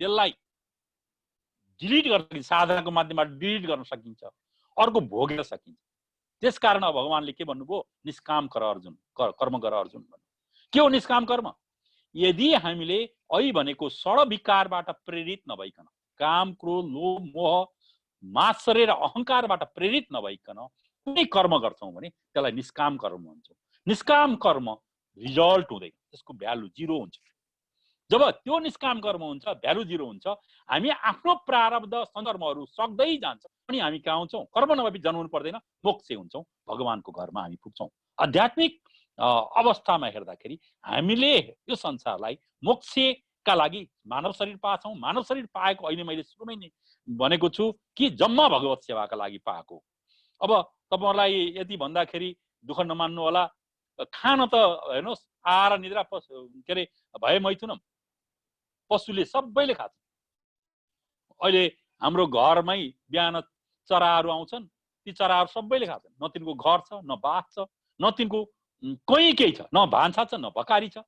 त्यसलाई डिलिट गर्न सकिन्छ, साधनाको माध्यमबाट डिलिट गर्न सकिन्छ, अर्को भोगेर सकिन्छ। त्यसकारण अब भगवानले के भन्नुभयो, निष्काम कर अर्जुन, कर्म गर अर्जुन भन्नु। के हो निष्काम कर्म? यदि हामीले ऐ भनेको षड विकारबाट प्रेरित नभइकन, काम क्रोध लोभ मोह मात्सर्य र अहङ्कारबाट प्रेरित नभइकन कुनै कर्म गर्छौँ भने त्यसलाई निष्काम कर्म भन्छौँ। निष्काम कर्म रिजल्ट हुँदैन, त्यसको भ्यालु जिरो हुन्छ। जब त्यो निष्काम कर्म हुन्छ, भ्यालु जिरो हुन्छ, हामी आफ्नो प्रारब्ध सन्दर्भहरू सक्दै जान्छ, अनि हामी कहाँ आउँछौँ? कर्म नभए जन्मनु पर्दैन, मोक्ष हुन्छौँ, भगवानको घरमा हामी पुग्छौँ। आध्यात्मिक अवस्थामा हेर्दाखेरि हामीले यो संसारलाई मोक्षका लागि मानव शरीर पाछौँ। मानव शरीर पाएको अहिले मैले सुरुमै नै भनेको छु कि जम्मा भगवत सेवाका लागि पाएको। अब तपाईँहरूलाई यति भन्दाखेरि दुःख नमान्नु होला, खान त हेर्नुहोस् आहार निद्रा के अरे भए मैथुनम पशुले सबैले खान्छ। अहिले हाम्रो घरमै बिहान चराहरू आउँछन्, ती चराहरू सबैले खान्छन्। न तिनको घर छ, न बास छ, न तिनको कहीँ केही छ, न भान्सा छ, न भकारी छ।